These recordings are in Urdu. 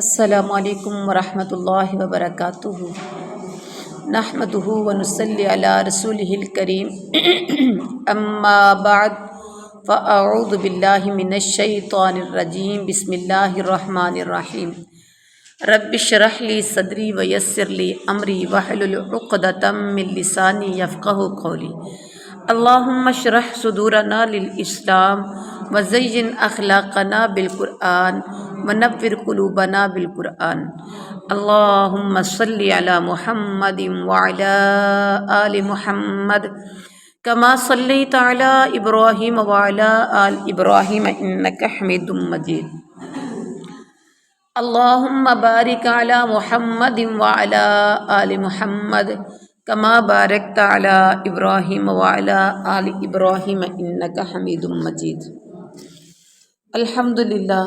السلام علیکم ورحمۃ اللہ وبرکاتہ۔ نحمدہ ونصلی علی رسولہ الکریم، اما بعد فاعوذ باللہ من الشیطان الرجیم، بسم اللہ الرحمن الرحیم۔ رب اشرح لی صدری ویسر لی امری واحلل عقدۃ من لسانی یفقہوا قولی۔ اللہم اشرح صدورنا للاسلام وزین اخلاقنا بالقرآن ونور قلوبنا بالقرآن۔ اللہم صلی علی محمد وعلی آل محمد کما صلیت علی ابراہیم وعلی آل ابراہیم انک حمید مجید۔ اللہم بارک علی محمد وعلی آل محمد کما بارکت علی ابراہیم وعلی آل ابراہیم انک حمید مجید۔ الحمدللہ،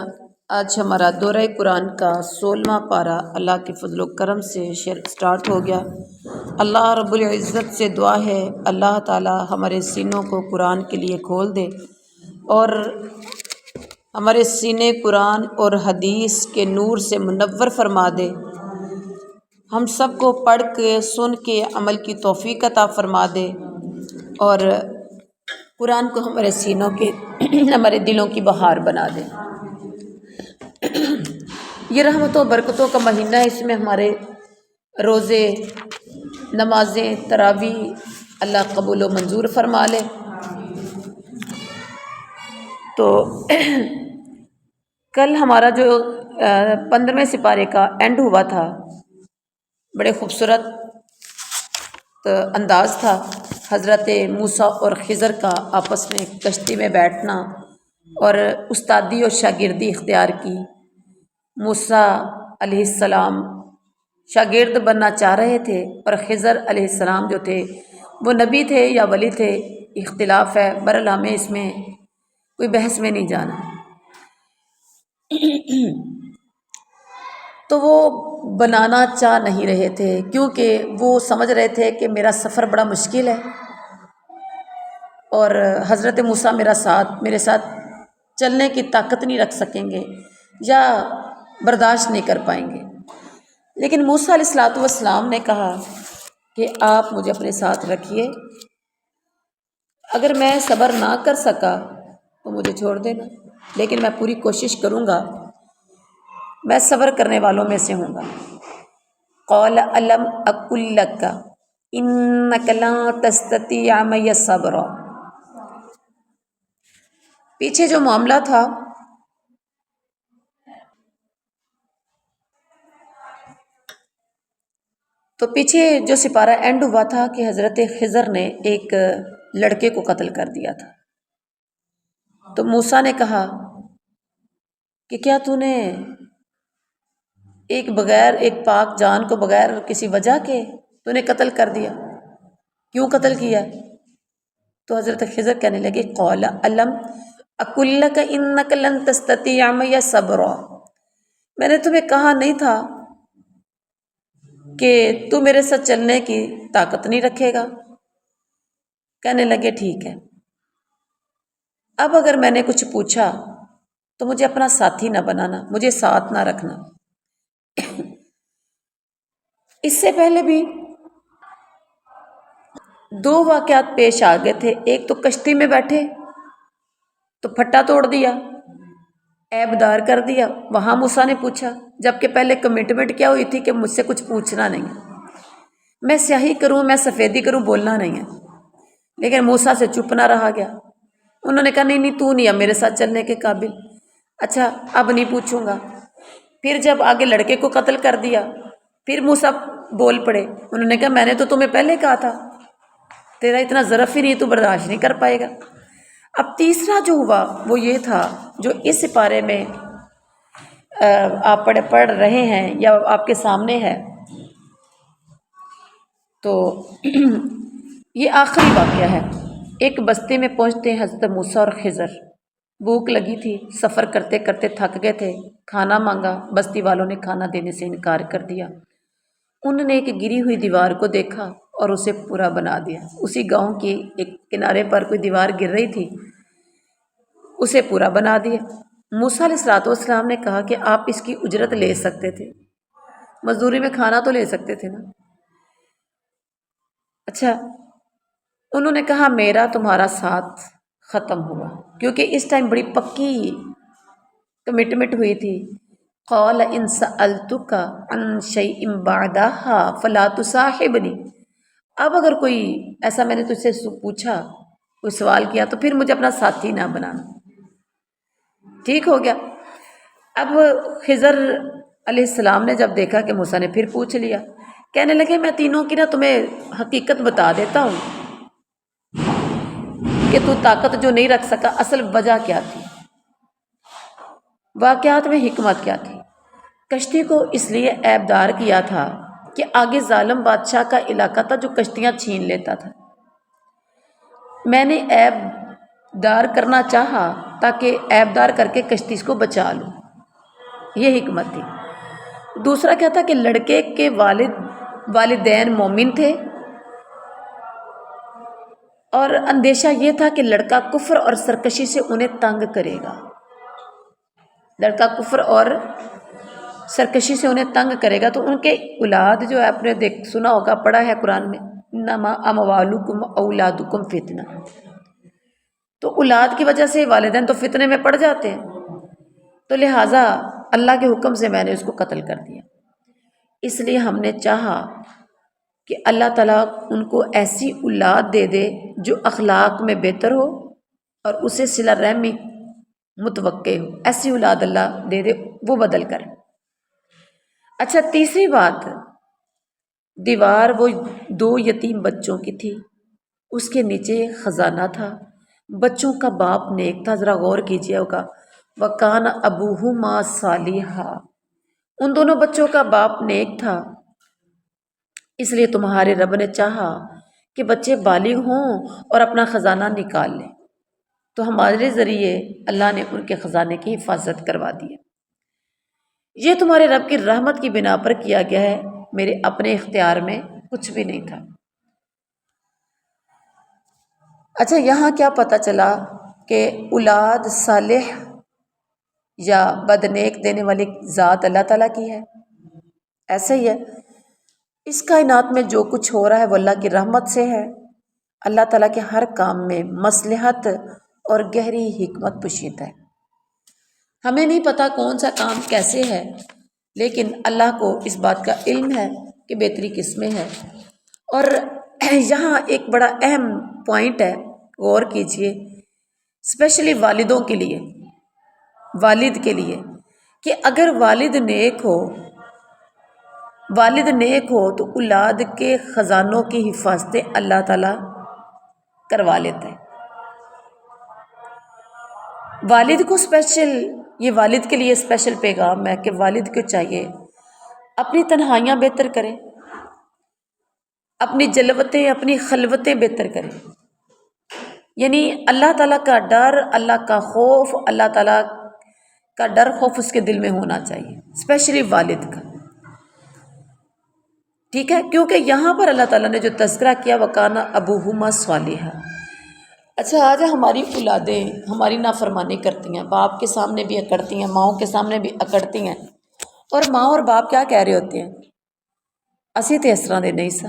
آج ہمارا دورہ قرآن کا 16واں پارہ اللہ کے فضل و کرم سے سٹارٹ ہو گیا۔ اللہ رب العزت سے دعا ہے اللہ تعالی ہمارے سینوں کو قرآن کے لیے کھول دے اور ہمارے سینے قرآن اور حدیث کے نور سے منور فرما دے۔ ہم سب کو پڑھ کے سن کے عمل کی توفیق عطا فرما دے اور قرآن کو ہمارے سینوں کے ہمارے دلوں کی بہار بنا دے۔ یہ رحمتوں برکتوں کا مہینہ ہے، اس میں ہمارے روزے، نمازیں، تراویح اللہ قبول و منظور فرما لے۔ تو کل ہمارا جو 15ویں سپارے کا اینڈ ہوا تھا، بڑے خوبصورت انداز تھا۔ حضرت موسیٰ اور خضر کا آپس میں کشتی میں بیٹھنا اور استادی اور شاگردی اختیار کی۔ موسیٰ علیہ السلام شاگرد بننا چاہ رہے تھے اور خضر علیہ السلام جو تھے وہ نبی تھے یا ولی تھے، اختلاف ہے، بہرحال ہمیں اس میں کوئی بحث میں نہیں جانا۔ تو وہ بنانا چاہ نہیں رہے تھے کیونکہ وہ سمجھ رہے تھے کہ میرا سفر بڑا مشکل ہے اور حضرت موسیٰ میرے ساتھ چلنے کی طاقت نہیں رکھ سکیں گے یا برداشت نہیں کر پائیں گے۔ لیکن موسیٰ علیہ السلام نے کہا کہ آپ مجھے اپنے ساتھ رکھیے، اگر میں صبر نہ کر سکا تو مجھے چھوڑ دینا، لیکن میں پوری کوشش کروں گا، میں صبر کرنے والوں میں سے ہوں گا۔ قال الم اقل لک انک لا تستطیع معی صبرا۔ پیچھے جو معاملہ تھا تو پیچھے جو سپارہ اینڈ ہوا تھا کہ حضرت خضر نے ایک لڑکے کو قتل کر دیا تھا۔ تو موسیٰ نے کہا کہ کیا تو نے ایک پاک جان کو بغیر کسی وجہ کے تو نے قتل کر دیا، کیوں قتل کیا؟ تو حضرت خضر کہنے لگے قال الم اقل لک انک لن تستطیع معی صبرا، میں نے تمہیں کہا نہیں تھا کہ تو میرے ساتھ چلنے کی طاقت نہیں رکھے گا؟ کہنے لگے ٹھیک ہے، اب اگر میں نے کچھ پوچھا تو مجھے اپنا ساتھی نہ بنانا، مجھے ساتھ نہ رکھنا۔ اس سے پہلے بھی 2 واقعات پیش آ گئے تھے، ایک تو کشتی میں بیٹھے تو پھٹا توڑ دیا، عیب دار کر دیا، وہاں موسیٰ نے پوچھا، جبکہ پہلے کمٹمنٹ کیا ہوئی تھی کہ مجھ سے کچھ پوچھنا نہیں ہے، میں سیاہی کروں، میں سفیدی کروں، بولنا نہیں ہے۔ لیکن موسیٰ سے چپ نہ رہا گیا، انہوں نے کہا نہیں تو نہیں ہے میرے ساتھ چلنے کے قابل، اچھا اب نہیں پوچھوں گا۔ پھر جب آگے لڑکے کو قتل کر دیا، پھر موسیٰ بول پڑے، انہوں نے کہا میں نے تو تمہیں پہلے کہا تھا، تیرا اتنا ظرف ہی نہیں، تو برداشت نہیں کر پائے گا۔ اب تیسرا جو ہوا وہ یہ تھا جو اس سپارے میں آپ پڑھ رہے ہیں یا آپ کے سامنے ہے، تو یہ آخری واقعہ ہے۔ ایک بستی میں پہنچتے ہیں حضرت موسیٰ اور خضر، بھوک لگی تھی، سفر کرتے کرتے تھک گئے تھے، کھانا مانگا، بستی والوں نے کھانا دینے سے انکار کر دیا۔ انہوں نے ایک گری ہوئی دیوار کو دیکھا اور اسے پورا بنا دیا، اسی گاؤں کی ایک کنارے پر کوئی دیوار گر رہی تھی، اسے پورا بنا دیا۔ موسیٰ علیہ السلام نے کہا کہ آپ اس کی اجرت لے سکتے تھے، مزدوری میں کھانا تو لے سکتے تھے نا۔ اچھا، انہوں نے کہا میرا تمہارا ساتھ ختم ہوا، کیونکہ اس ٹائم بڑی پکی کمٹمنٹ ہوئی تھی۔ قال ان سألتک عن شیء بعدها فلا تصاحبنی، اب اگر کوئی ایسا میں نے تجھ سے پوچھا، کوئی سوال کیا، تو پھر مجھے اپنا ساتھی نہ بنانا۔ ٹھیک ہو گیا۔ اب خضر علیہ السلام نے جب دیکھا کہ موسیٰ نے پھر پوچھ لیا، کہنے لگے میں تینوں کی نا تمہیں حقیقت بتا دیتا ہوں کہ تو طاقت جو نہیں رکھ سکا، اصل وجہ کیا تھی، واقعات میں حکمت کیا تھی۔ کشتی کو اس لیے عیب دار کیا تھا کہ آگے ظالم بادشاہ کا علاقہ تھا جو کشتیاں چھین لیتا تھا۔ میں نے عیب دار کرنا چاہا تاکہ عیب دار کر کے کشتی کو بچا لوں، یہ حکمت تھی۔ دوسرا کیا تھا کہ لڑکے کے والدین مومن تھے، اور اندیشہ یہ تھا کہ لڑکا کفر اور سرکشی سے انہیں تنگ کرے گا، لڑکا کفر اور سرکشی سے انہیں تنگ کرے گا، تو ان کے اولاد جو ہے، آپ نے سنا ہوگا، پڑھا ہے قرآن میں، انما اموالکم اولادکم فتنہ، تو اولاد کی وجہ سے والدین تو فتنے میں پڑ جاتے ہیں، تو لہٰذا اللہ کے حکم سے میں نے اس کو قتل کر دیا۔ اس لیے ہم نے چاہا کہ اللہ تعالیٰ ان کو ایسی اولاد دے دے جو اخلاق میں بہتر ہو اور اسے صلہ رحمی متوقع ہو، ایسی اولاد اللہ دے دے، وہ بدل کر۔ اچھا، تیسری بات، دیوار وہ 2 یتیم بچوں کی تھی، اس کے نیچے خزانہ تھا، بچوں کا باپ نیک تھا، ذرا غور کیجیے ہوگا، وَكَانَ أَبُوهُمَا صَالِحًا، ان دونوں بچوں کا باپ نیک تھا، اس لیے تمہارے رب نے چاہا کہ بچے بالغ ہوں اور اپنا خزانہ نکال لیں، تو ہمارے ذریعے اللہ نے ان کے خزانے کی حفاظت کروا دی ہے۔ یہ تمہارے رب کی رحمت کی بنا پر کیا گیا ہے، میرے اپنے اختیار میں کچھ بھی نہیں تھا۔ اچھا، یہاں کیا پتہ چلا کہ اولاد صالح یا بدنیک دینے والی ذات اللہ تعالیٰ کی ہے؟ ایسا ہی ہے، اس کائنات میں جو کچھ ہو رہا ہے وہ اللہ کی رحمت سے ہے۔ اللہ تعالیٰ کے ہر کام میں مصلحت اور گہری حکمت پوشیدہ ہے۔ ہمیں نہیں پتہ کون سا کام کیسے ہے، لیکن اللہ کو اس بات کا علم ہے کہ بہتری کس میں ہے۔ اور یہاں ایک بڑا اہم پوائنٹ ہے، غور کیجئے، اسپیشلی والدوں کے لیے، والد کے لیے، کہ اگر والد نیک ہو تو اولاد کے خزانوں کی حفاظتیں اللہ تعالیٰ کروا لیتا ہے۔ والد کو یہ والد کے لیے اسپیشل پیغام ہے کہ والد کو چاہیے اپنی تنہائیاں بہتر کریں، اپنی جلوتیں، اپنی خلوتیں بہتر کریں، یعنی اللہ تعالیٰ کا ڈر، اللہ کا خوف، اللہ تعالیٰ کا ڈر خوف اس کے دل میں ہونا چاہیے، اسپیشلی والد کا، ٹھیک ہے؟ کیونکہ یہاں پر اللہ تعالیٰ نے جو تذکرہ کیا، وَكَانَ أَبُوهُمَا صَالِحًا۔ اچھا، آج ہماری اولادیں ہماری نافرمانی کرتی ہیں، باپ کے سامنے بھی اکڑتی ہیں، ماؤں کے سامنے بھی اکڑتی ہیں، اور ماں اور باپ کیا کہہ رہے ہوتے ہیں؟ اسی تے اس طرح دے نہیں سا،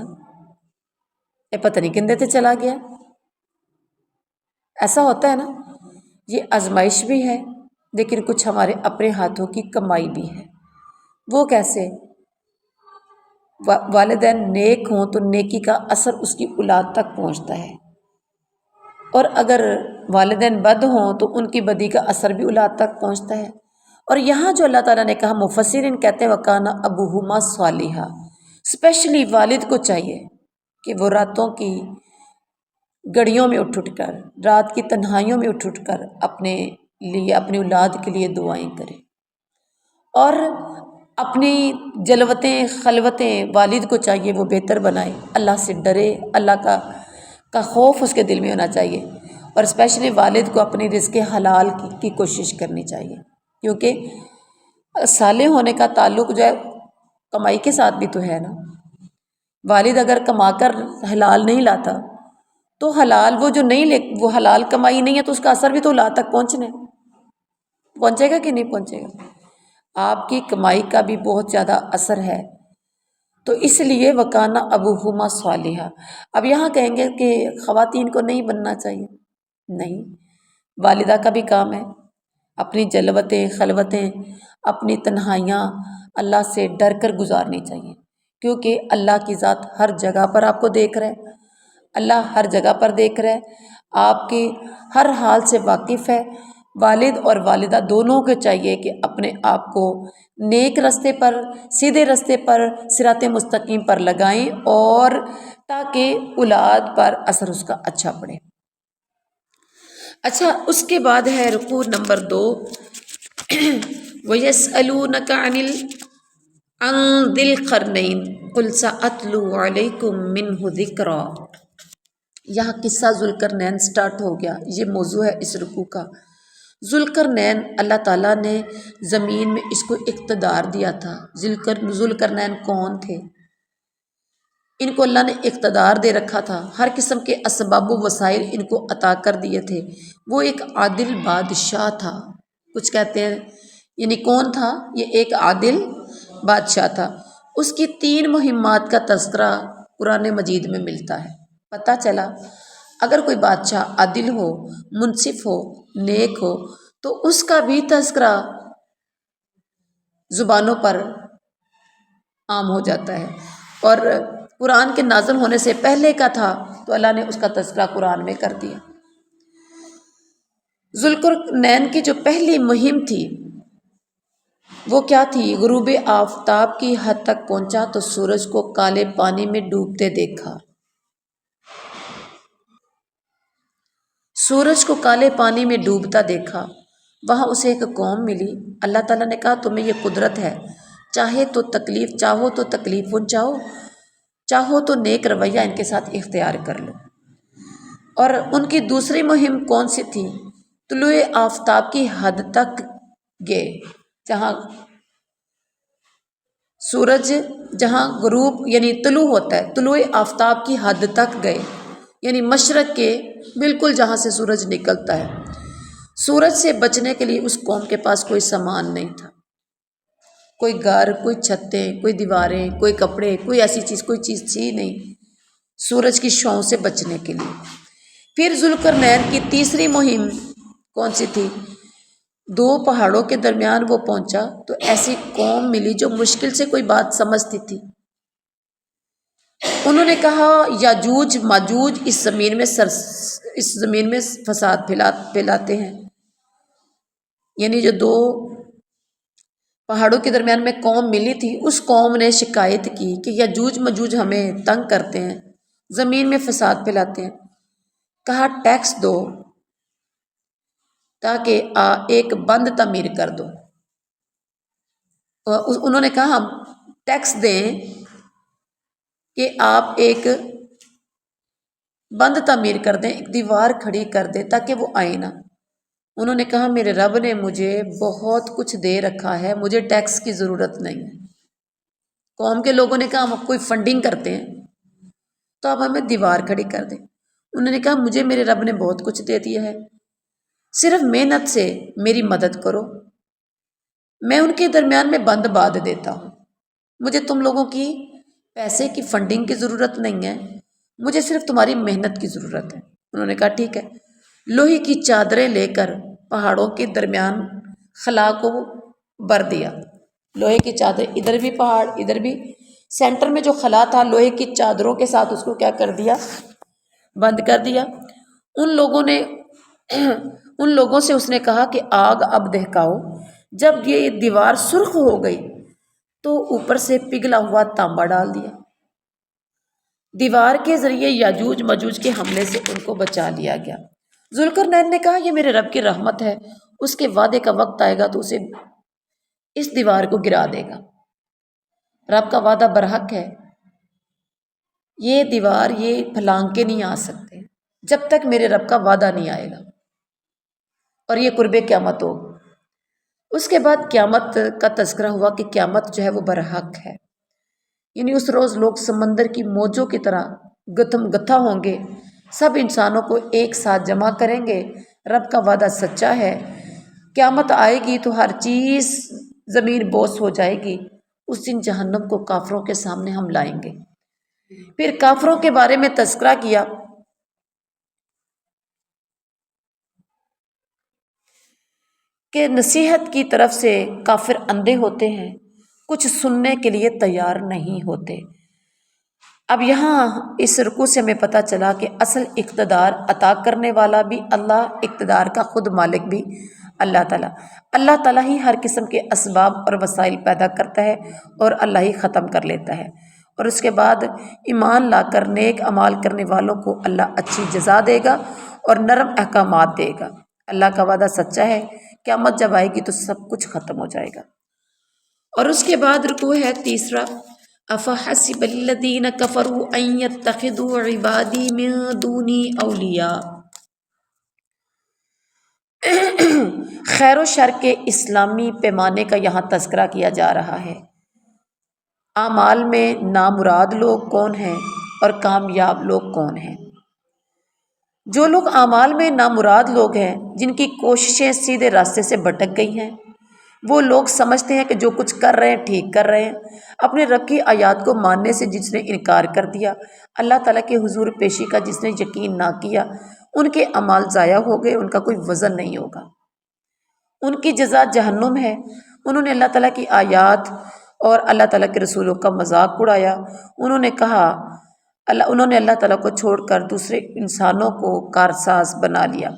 یہ پتہ نہیں کندے تے چلا گیا۔ ایسا ہوتا ہے نا، یہ آزمائش بھی ہے، لیکن کچھ ہمارے اپنے ہاتھوں کی کمائی بھی ہے۔ وہ کیسے؟ والدین نیک ہوں تو نیکی کا اثر اس کی اولاد تک پہنچتا ہے، اور اگر والدین بد ہوں تو ان کی بدی کا اثر بھی اولاد تک پہنچتا ہے۔ اور یہاں جو اللہ تعالیٰ نے کہا، مفسرین کہتے ہیں وَكَانَ أَبُوهُمَا صَالِحًا، اسپیشلی والد کو چاہیے کہ وہ راتوں کی گھڑیوں میں اٹھ کر، رات کی تنہائیوں میں اٹھ کر اپنے لیے، اپنی اولاد کے لیے دعائیں کرے، اور اپنی جلوتیں، خلوتیں والد کو چاہیے وہ بہتر بنائے، اللہ سے ڈرے، اللہ کا خوف اس کے دل میں ہونا چاہیے، اور اسپیشلی والد کو اپنی رزق حلال کی کوشش کرنی چاہیے، کیونکہ صالح ہونے کا تعلق جو ہے کمائی کے ساتھ بھی تو ہے نا۔ والد اگر کما کر حلال نہیں لاتا تو حلال وہ جو نہیں وہ حلال کمائی نہیں ہے، تو اس کا اثر بھی تو اولاد تک پہنچنا ہے۔ پہنچے گا کہ نہیں پہنچے گا؟ آپ کی کمائی کا بھی بہت زیادہ اثر ہے، تو اس لیے وکانہ ابوہما صالحہ۔ اب یہاں کہیں گے کہ خواتین کو نہیں بننا چاہیے، نہیں، والدہ کا بھی کام ہے اپنی جلوتیں خلوتیں، اپنی تنہائیاں اللہ سے ڈر کر گزارنی چاہیے، کیونکہ اللہ کی ذات ہر جگہ پر آپ کو دیکھ رہا ہے، اللہ ہر جگہ پر دیکھ رہا ہے، آپ کی ہر حال سے واقف ہے۔ والد اور والدہ دونوں کو چاہیے کہ اپنے آپ کو نیک راستے پر، سیدھے راستے پر، صراط مستقیم پر لگائیں، اور تاکہ اولاد پر اثر اس کا اچھا پڑے۔ اچھا، اس کے بعد ہے رکوع نمبر 2، وَيَسْأَلُونَكَ عَنِ ذِي الْقَرْنَيْنِ قُلْ سَأَتْلُو عَلَيْكُمْ مِنْهُ ذِكْرًا۔ یہاں قصہ ذوالقرنین سٹارٹ ہو گیا، یہ موضوع ہے اس رکوع کا۔ ذوالقرنین، اللہ تعالیٰ نے زمین میں اس کو اقتدار دیا تھا۔ ذوالقرنین کون تھے؟ ان کو اللہ نے اقتدار دے رکھا تھا، ہر قسم کے اسباب و وسائل ان کو عطا کر دیے تھے۔ وہ ایک عادل بادشاہ تھا، کچھ کہتے ہیں، یعنی کون تھا؟ یہ ایک عادل بادشاہ تھا۔ اس کی 3 مہمات کا تذکرہ قرآن مجید میں ملتا ہے۔ پتہ چلا اگر کوئی بادشاہ عادل ہو، منصف ہو، نیک ہو، تو اس کا بھی تذکرہ زبانوں پر عام ہو جاتا ہے، اور قرآن کے نازل ہونے سے پہلے کا تھا تو اللہ نے اس کا تذکرہ قرآن میں کر دیا۔ ذوالقرنین کی جو پہلی مہم تھی وہ کیا تھی؟ غروب آفتاب کی حد تک پہنچا تو سورج کو کالے پانی میں ڈوبتے دیکھا۔ سورج کو کالے پانی میں ڈوبتا دیکھا، وہاں اسے ایک قوم ملی۔ اللہ تعالیٰ نے کہا تمہیں یہ قدرت ہے، چاہے تو تکلیف، چاہو تو تکلیف پہنچاؤ، چاہو تو نیک رویہ ان کے ساتھ اختیار کر لو۔ اور ان کی دوسری مہم کون سی تھی؟ طلوع آفتاب کی حد تک گئے، جہاں سورج جہاں غروب یعنی طلوع ہوتا ہے، طلوع آفتاب کی حد تک گئے، یعنی مشرق کے بالکل جہاں سے سورج نکلتا ہے۔ سورج سے بچنے کے لیے اس قوم کے پاس کوئی سامان نہیں تھا، کوئی گھر، کوئی چھتیں، کوئی دیواریں، کوئی کپڑے، کوئی ایسی چیز، کوئی چیز تھی نہیں سورج کی چھاؤں سے بچنے کے لیے۔ پھر ذوالقرنین کی تیسری مہم کون سی تھی؟ 2 پہاڑوں کے درمیان وہ پہنچا تو ایسی قوم ملی جو مشکل سے کوئی بات سمجھتی تھی۔ انہوں نے کہا یاجوج ماجوج اس زمین میں فساد پھیلاتے ہیں، یعنی جو 2 پہاڑوں کے درمیان میں قوم ملی تھی، اس قوم نے شکایت کی کہ یاجوج ماجوج ہمیں تنگ کرتے ہیں، زمین میں فساد پھیلاتے ہیں۔ کہا ٹیکس دو تاکہ ایک بند تعمیر کر دو۔ انہوں نے کہا ہم ٹیکس دیں کہ آپ ایک بند تعمیر کر دیں، ایک دیوار کھڑی کر دیں تاکہ وہ آئے نہ۔ انہوں نے کہا میرے رب نے مجھے بہت کچھ دے رکھا ہے، مجھے ٹیکس کی ضرورت نہیں ہے۔ قوم کے لوگوں نے کہا ہم کوئی فنڈنگ کرتے ہیں تو آپ ہمیں دیوار کھڑی کر دیں۔ انہوں نے کہا مجھے میرے رب نے بہت کچھ دے دیا ہے، صرف محنت سے میری مدد کرو، میں ان کے درمیان میں بند باندھ دیتا ہوں، مجھے تم لوگوں کی پیسے کی فنڈنگ کی ضرورت نہیں ہے، مجھے صرف تمہاری محنت کی ضرورت ہے۔ انہوں نے کہا ٹھیک ہے۔ لوہے کی چادریں لے کر پہاڑوں کے درمیان خلا کو بھر دیا، لوہے کی چادریں، ادھر بھی پہاڑ ادھر بھی، سینٹر میں جو خلا تھا لوہے کی چادروں کے ساتھ اس کو کیا کر دیا؟ بند کر دیا۔ ان لوگوں سے اس نے کہا کہ آگ اب دہکاؤ۔ جب یہ دیوار سرخ ہو گئی تو اوپر سے پگھلا ہوا تانبا ڈال دیا۔ دیوار کے ذریعے یاجوج ماجوج کے حملے سے ان کو بچا لیا گیا۔ ذوالقرنین نے کہا یہ میرے رب کی رحمت ہے، اس کے وعدے کا وقت آئے گا تو اسے اس دیوار کو گرا دے گا۔ رب کا وعدہ برحق ہے، یہ دیوار یہ پھلانگ کے نہیں آ سکتے جب تک میرے رب کا وعدہ نہیں آئے گا، اور یہ قرب قیامت ہو۔ اس کے بعد قیامت کا تذکرہ ہوا کہ قیامت جو ہے وہ برحق ہے، یعنی اس روز لوگ سمندر کی موجوں کی طرح گتھم گتھا ہوں گے، سب انسانوں کو ایک ساتھ جمع کریں گے۔ رب کا وعدہ سچا ہے قیامت آئے گی تو ہر چیز زمین بوس ہو جائے گی، اس دن جہنم کو کافروں کے سامنے ہم لائیں گے۔ پھر کافروں کے بارے میں تذکرہ کیا کہ نصیحت کی طرف سے کافر اندھے ہوتے ہیں، کچھ سننے کے لیے تیار نہیں ہوتے۔ اب یہاں اس رکوع سے ہمیں پتہ چلا کہ اصل اقتدار عطا کرنے والا بھی اللہ، اقتدار کا خود مالک بھی اللہ تعالیٰ۔ اللہ تعالیٰ ہی ہر قسم کے اسباب اور وسائل پیدا کرتا ہے اور اللہ ہی ختم کر لیتا ہے، اور اس کے بعد ایمان لا کر نیک اعمال کرنے والوں کو اللہ اچھی جزا دے گا اور نرم احکامات دے گا۔ اللہ کا وعدہ سچا ہے، قیامت جب آئے گی تو سب کچھ ختم ہو جائے گا۔ اور اس کے بعد رکوع ہے تیسرا، افحسب الذین کفروا ان یتخذوا عبادی من دونی اولیاء۔ خیر و شر کے اسلامی پیمانے کا یہاں تذکرہ کیا جا رہا ہے۔ اعمال میں نامراد لوگ کون ہیں اور کامیاب لوگ کون ہیں؟ جو لوگ اعمال میں نامراد لوگ ہیں، جن کی کوششیں سیدھے راستے سے بھٹک گئی ہیں، وہ لوگ سمجھتے ہیں کہ جو کچھ کر رہے ہیں ٹھیک کر رہے ہیں۔ اپنے رب کی آیات کو ماننے سے جس نے انکار کر دیا، اللہ تعالیٰ کے حضور پیشی کا جس نے یقین نہ کیا، ان کے اعمال ضائع ہو گئے، ان کا کوئی وزن نہیں ہوگا، ان کی جزا جہنم ہے۔ انہوں نے اللہ تعالیٰ کی آیات اور اللہ تعالیٰ کے رسولوں کا مذاق اڑایا، انہوں نے اللہ تعالیٰ کو چھوڑ کر دوسرے انسانوں کو کارساز بنا لیا۔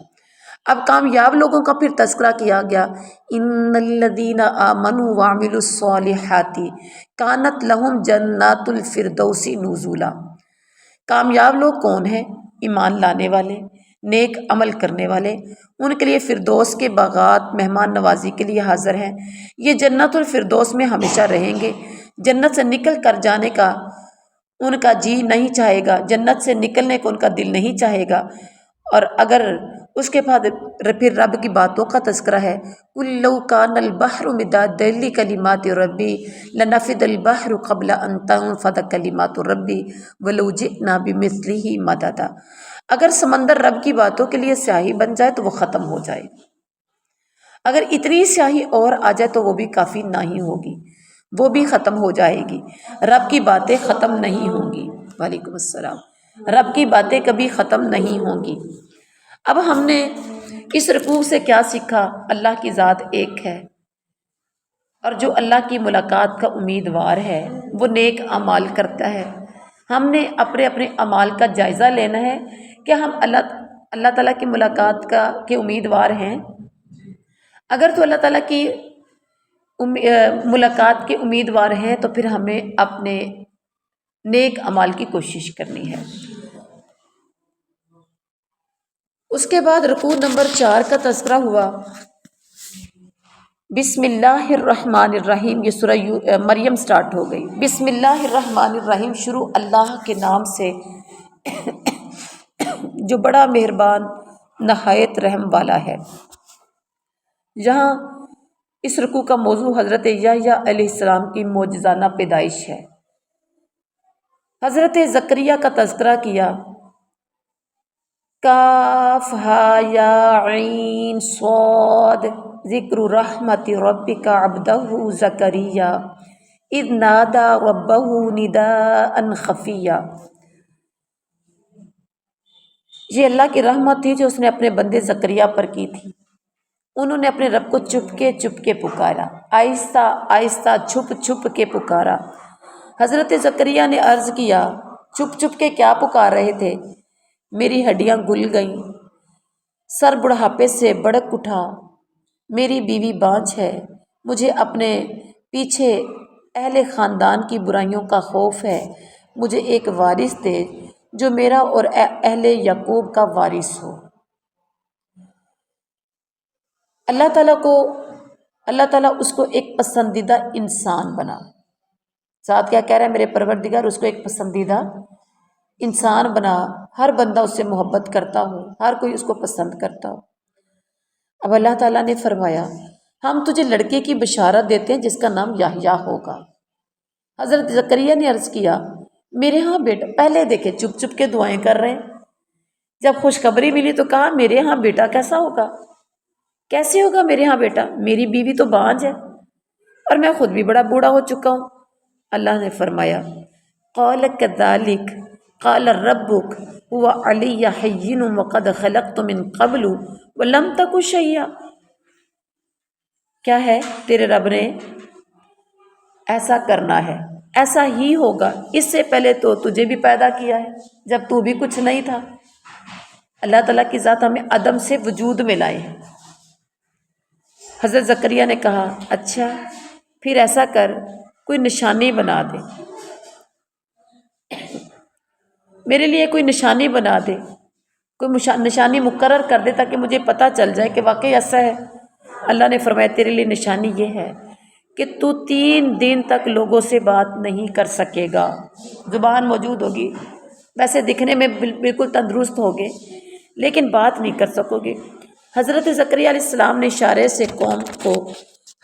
اب کامیاب لوگوں کا پھر تذکرہ کیا گیا، ان الذین آمنوا وعملوا الصالحات کانت لہم جنات الفردوس نزلا۔ کامیاب لوگ کون ہیں؟ ایمان لانے والے، نیک عمل کرنے والے، ان کے لیے فردوس کے باغات مہمان نوازی کے لیے حاضر ہیں، یہ جنت الفردوس میں ہمیشہ رہیں گے۔ جنت سے نکل کر جانے کا ان کا جی نہیں چاہے گا، جنت سے نکلنے کو ان کا دل نہیں چاہے گا۔ اور اگر اس کے بعد پھر رب کی باتوں کا تذکرہ ہے، قُل لَوْ كَانَ الْبَحْرُ مِدَادًا لِكَلِمَاتِ رَبِّي لَنَفِدَ الْبَحْرُ قَبْلَ أَن تَنفَدَ كَلِمَاتُ رَبِّي وَلَوْ جِئْنَا بِمِثْلِهِ مَدَدًا۔ اگر سمندر رب کی باتوں کے لیے سیاہی بن جائے تو وہ ختم ہو جائے، اگر اتنی سیاہی اور آ جائے تو وہ بھی کافی نہیں ہوگی، وہ بھی ختم ہو جائے گی۔ رب کی باتیں ختم نہیں ہوں گی۔ وعلیکم السلام۔ رب کی باتیں کبھی ختم نہیں ہوں گی۔ اب ہم نے اس رکوع سے کیا سیکھا؟ اللہ کی ذات ایک ہے، اور جو اللہ کی ملاقات کا امیدوار ہے وہ نیک اعمال کرتا ہے۔ ہم نے اپنے اعمال کا جائزہ لینا ہے کہ ہم اللہ تعالیٰ کی ملاقات کے امیدوار ہیں۔ اگر تو اللہ تعالیٰ کی ملاقات کے امیدوار ہیں تو پھر ہمیں اپنے نیک اعمال کی کوشش کرنی ہے۔ اس کے بعد رکوع نمبر 4 کا تذکرہ ہوا، بسم اللہ الرحمن الرحیم، یہ سورہ مریم سٹارٹ ہو گئی۔ بسم اللہ الرحمن الرحیم، شروع اللہ کے نام سے جو بڑا مہربان نہایت رحم والا ہے۔ یہاں اس رکوع کا موضوع حضرت یحییٰ علیہ السلام کی معجزانہ پیدائش ہے۔ حضرت زکریا کا تذکرہ کیا، کاف ہا یا عین صاد، ذکر رحمت ربک عبدہ زکریا اذ نادى ربہ نداء خفیا۔ یہ اللہ کی رحمت تھی جو اس نے اپنے بندے زکریا پر کی تھی۔ انہوں نے اپنے رب کو چپ کے پکارا، آہستہ آہستہ چھپ کے پکارا۔ حضرت زکریا نے عرض کیا، چھپ کے کیا پکار رہے تھے؟ میری ہڈیاں گل گئیں، سر بڑھاپے سے بڑک اٹھا، میری بیوی بانجھ ہے، مجھے اپنے پیچھے اہل خاندان کی برائیوں کا خوف ہے، مجھے ایک وارث دے جو میرا اور اہل یعقوب کا وارث ہو۔ اللہ تعالیٰ اس کو ایک پسندیدہ انسان بنا۔ ساتھ کیا کہہ رہا ہے؟ میرے پروردگار اس کو ایک پسندیدہ انسان بنا، ہر بندہ اس سے محبت کرتا ہو، ہر کوئی اس کو پسند کرتا ہو۔ اب اللہ تعالیٰ نے فرمایا، ہم تجھے لڑکے کی بشارت دیتے ہیں جس کا نام یحییٰ ہوگا۔ حضرت زکریا نے عرض کیا، میرے ہاں بیٹا، پہلے دیکھے چھپ کے دعائیں کر رہے ہیں، جب خوشخبری ملی تو کہا میرے ہاں بیٹا کیسا ہوگا؟ کیسے ہوگا میرے ہاں بیٹا، میری بیوی تو بانجھ ہے اور میں خود بھی بڑا بوڑھا ہو چکا ہوں۔ اللہ نے فرمایا قال کذالک قال ربک هو علی حین وقد خلقت من قبل ولم تک شیئا، کیا ہے تیرے رب نے ایسا کرنا ہے، ایسا ہی ہوگا، اس سے پہلے تو تجھے بھی پیدا کیا ہے جب تو بھی کچھ نہیں تھا۔ اللہ تعالیٰ کی ذات ہمیں عدم سے وجود میں لائے ہیں۔ حضرت زکریا نے کہا اچھا پھر ایسا کر کوئی نشانی بنا دے، میرے لیے کوئی نشانی بنا دے، کوئی نشانی مقرر کر دے تاکہ مجھے پتہ چل جائے کہ واقعی ایسا ہے۔ اللہ نے فرمایا تیرے لیے نشانی یہ ہے کہ تو 3 دن تک لوگوں سے بات نہیں کر سکے گا، زبان موجود ہوگی، ویسے دکھنے میں بالکل تندرست ہوگے لیکن بات نہیں کر سکو گے۔ حضرت زکریا علیہ السلام نے اشارے سے قوم کو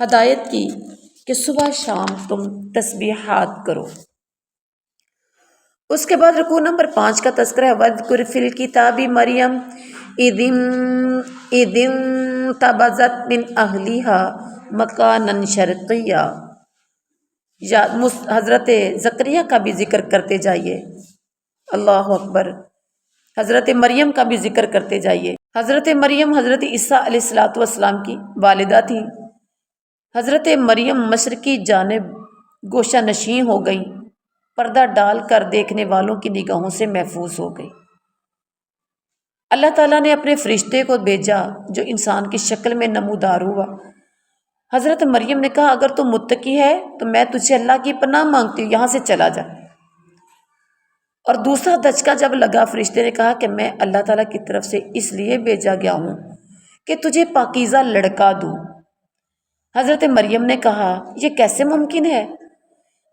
ہدایت کی کہ صبح شام تم تسبیحات کرو۔ اس کے بعد رکوع نمبر 5 کا تذکرہ ہے وَاذْكُرْ فِي الْكِتَابِ مریم اِذِ انتبذت من اہلها مکانا شرقیا، یا حضرت زکریا کا بھی ذکر کرتے جائیے، اللہ اکبر، حضرت مریم کا بھی ذکر کرتے جائیے۔ حضرت مریم حضرت عیسیٰ علیہ السلام کی والدہ تھیں۔ حضرت مریم مشرقی جانب گوشہ نشین ہو گئیں، پردہ ڈال کر دیکھنے والوں کی نگاہوں سے محفوظ ہو گئی۔ اللہ تعالیٰ نے اپنے فرشتے کو بھیجا جو انسان کی شکل میں نمودار ہوا۔ حضرت مریم نے کہا اگر تو متقی ہے تو میں تجھے اللہ کی پناہ مانگتی ہوں، یہاں سے چلا جا۔ اور دوسرا دھچکا جب لگا، فرشتے نے کہا کہ میں اللہ تعالیٰ کی طرف سے اس لیے بھیجا گیا ہوں کہ تجھے پاکیزہ لڑکا دوں۔ حضرت مریم نے کہا یہ کیسے ممکن ہے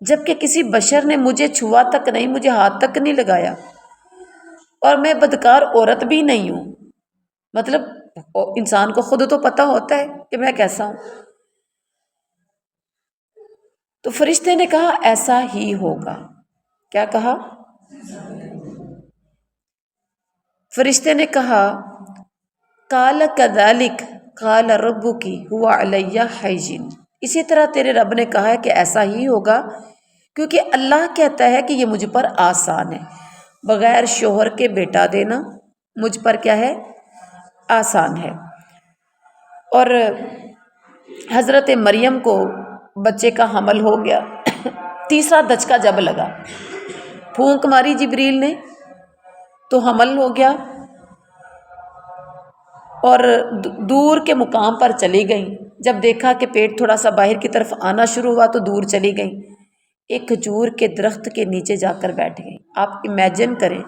جبکہ کسی بشر نے مجھے چھوا تک نہیں، مجھے ہاتھ تک نہیں لگایا، اور میں بدکار عورت بھی نہیں ہوں۔ مطلب انسان کو خود تو پتہ ہوتا ہے کہ میں کیسا ہوں۔ تو فرشتے نے کہا ایسا ہی ہوگا۔ کیا کہا؟ فرشتے نے کہا قال کذالک قال ربک هو علی حین، اسی طرح تیرے رب نے کہا ہے کہ ایسا ہی ہوگا کیونکہ اللہ کہتا ہے کہ یہ مجھ پر آسان ہے، بغیر شوہر کے بیٹا دینا مجھ پر کیا ہے؟ آسان ہے۔ اور حضرت مریم کو بچے کا حمل ہو گیا۔ تیسرا دھچکا جب لگا، پھونک ماری جبریل نے تو حمل ہو گیا، اور دور کے مقام پر چلی گئیں۔ جب دیکھا کہ پیٹ تھوڑا سا باہر کی طرف آنا شروع ہوا تو دور چلی گئیں، ایک کھجور کے درخت کے نیچے جا کر بیٹھ گئیں۔ آپ امیجن کریں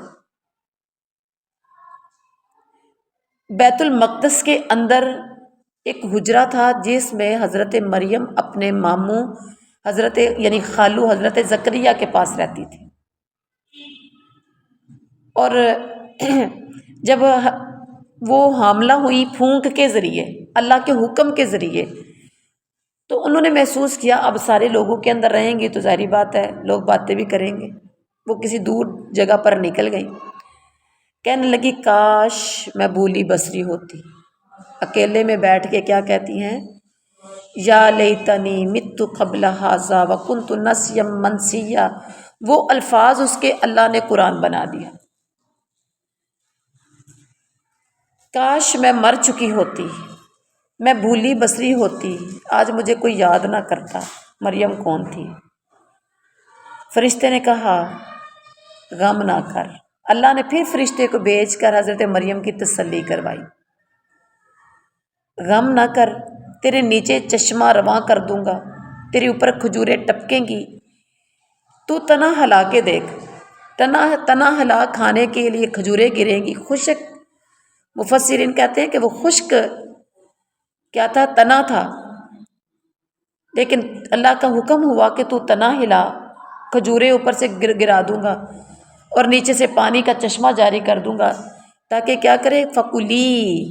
بیت المقدس کے اندر ایک حجرہ تھا جس میں حضرت مریم اپنے ماموں حضرت یعنی خالو حضرت زکریا کے پاس رہتی تھی، اور جب وہ حاملہ ہوئی پھونک کے ذریعے، اللہ کے حکم کے ذریعے، تو انہوں نے محسوس کیا اب سارے لوگوں کے اندر رہیں گی تو ظاہری بات ہے لوگ باتیں بھی کریں گے۔ وہ کسی دور جگہ پر نکل گئیں، کہنے لگی کاش میں بولی بصری ہوتی۔ اکیلے میں بیٹھ کے کیا کہتی ہیں؟ یا لیتنی مت قبل ھذا وکنت نسیا منسیا، وہ الفاظ اس کے اللہ نے قرآن بنا دیا۔ کاش میں مر چکی ہوتی، میں بھولی بصری ہوتی، آج مجھے کوئی یاد نہ کرتا مریم کون تھی۔ فرشتے نے کہا غم نہ کر۔ اللہ نے پھر فرشتے کو بھیج کر حضرت مریم کی تسلی کروائی، غم نہ کر، تیرے نیچے چشمہ رواں کر دوں گا، تیرے اوپر کھجوریں ٹپکیں گی، تو تنا ہلا کے دیکھ، تنا ہلا کھانے کے لیے کھجوریں گریں گی، خشک، مفسرین کہتے ہیں کہ وہ خشک کیا تھا؟ تنا تھا، لیکن اللہ کا حکم ہوا کہ تو تنا ہلا، کھجوریں اوپر سے گرا دوں گا اور نیچے سے پانی کا چشمہ جاری کر دوں گا تاکہ کیا کرے؟ فَكُلِي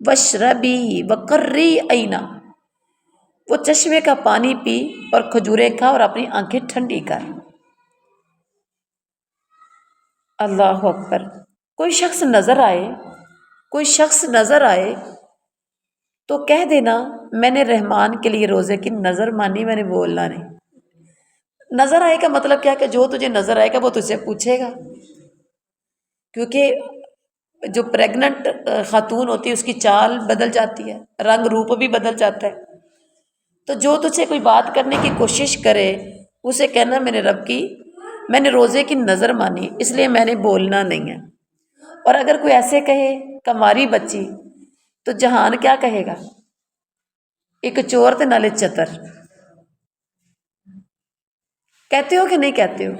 وَاشْرَبِي وَقَرِّي عَيْنًا، وہ چشمے کا پانی پی اور کھجوریں کھا اور اپنی آنکھیں ٹھنڈی کر۔ اللہ اکبر۔ کوئی شخص نظر آئے تو کہہ دینا میں نے رحمان کے لیے روزے کی نظر مانی، میں نے بولنا نہیں۔ نظر آئے کا مطلب کیا کہ جو تجھے نظر آئے گا وہ تجھ سے پوچھے گا، کیونکہ جو پریگننٹ خاتون ہوتی ہے اس کی چال بدل جاتی ہے، رنگ روپ بھی بدل جاتا ہے، تو جو تجھ سے کوئی بات کرنے کی کوشش کرے اسے کہنا میں نے روزے کی نظر مانی اس لیے میں نے بولنا نہیں ہے۔ اور اگر کوئی ایسے کہے کماری بچی تو جہان کیا کہے گا، ایک چور تے نالے چتر، کہتے ہو کہ نہیں کہتے ہو؟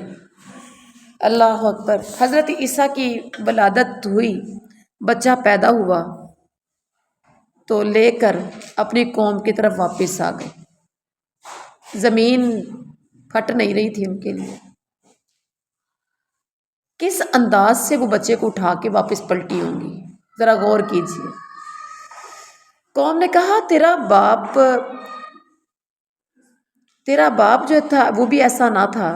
اللہ اکبر۔ حضرت عیسیٰ کی ولادت ہوئی، بچہ پیدا ہوا تو لے کر اپنی قوم کی طرف واپس آ گئے، زمین پھٹ نہیں رہی تھی ان کے لیے۔ کس انداز سے وہ بچے کو اٹھا کے واپس پلٹی ہوں گی، ذرا غور کیجیے۔ قوم نے کہا تیرا باپ جو تھا وہ بھی ایسا نہ تھا،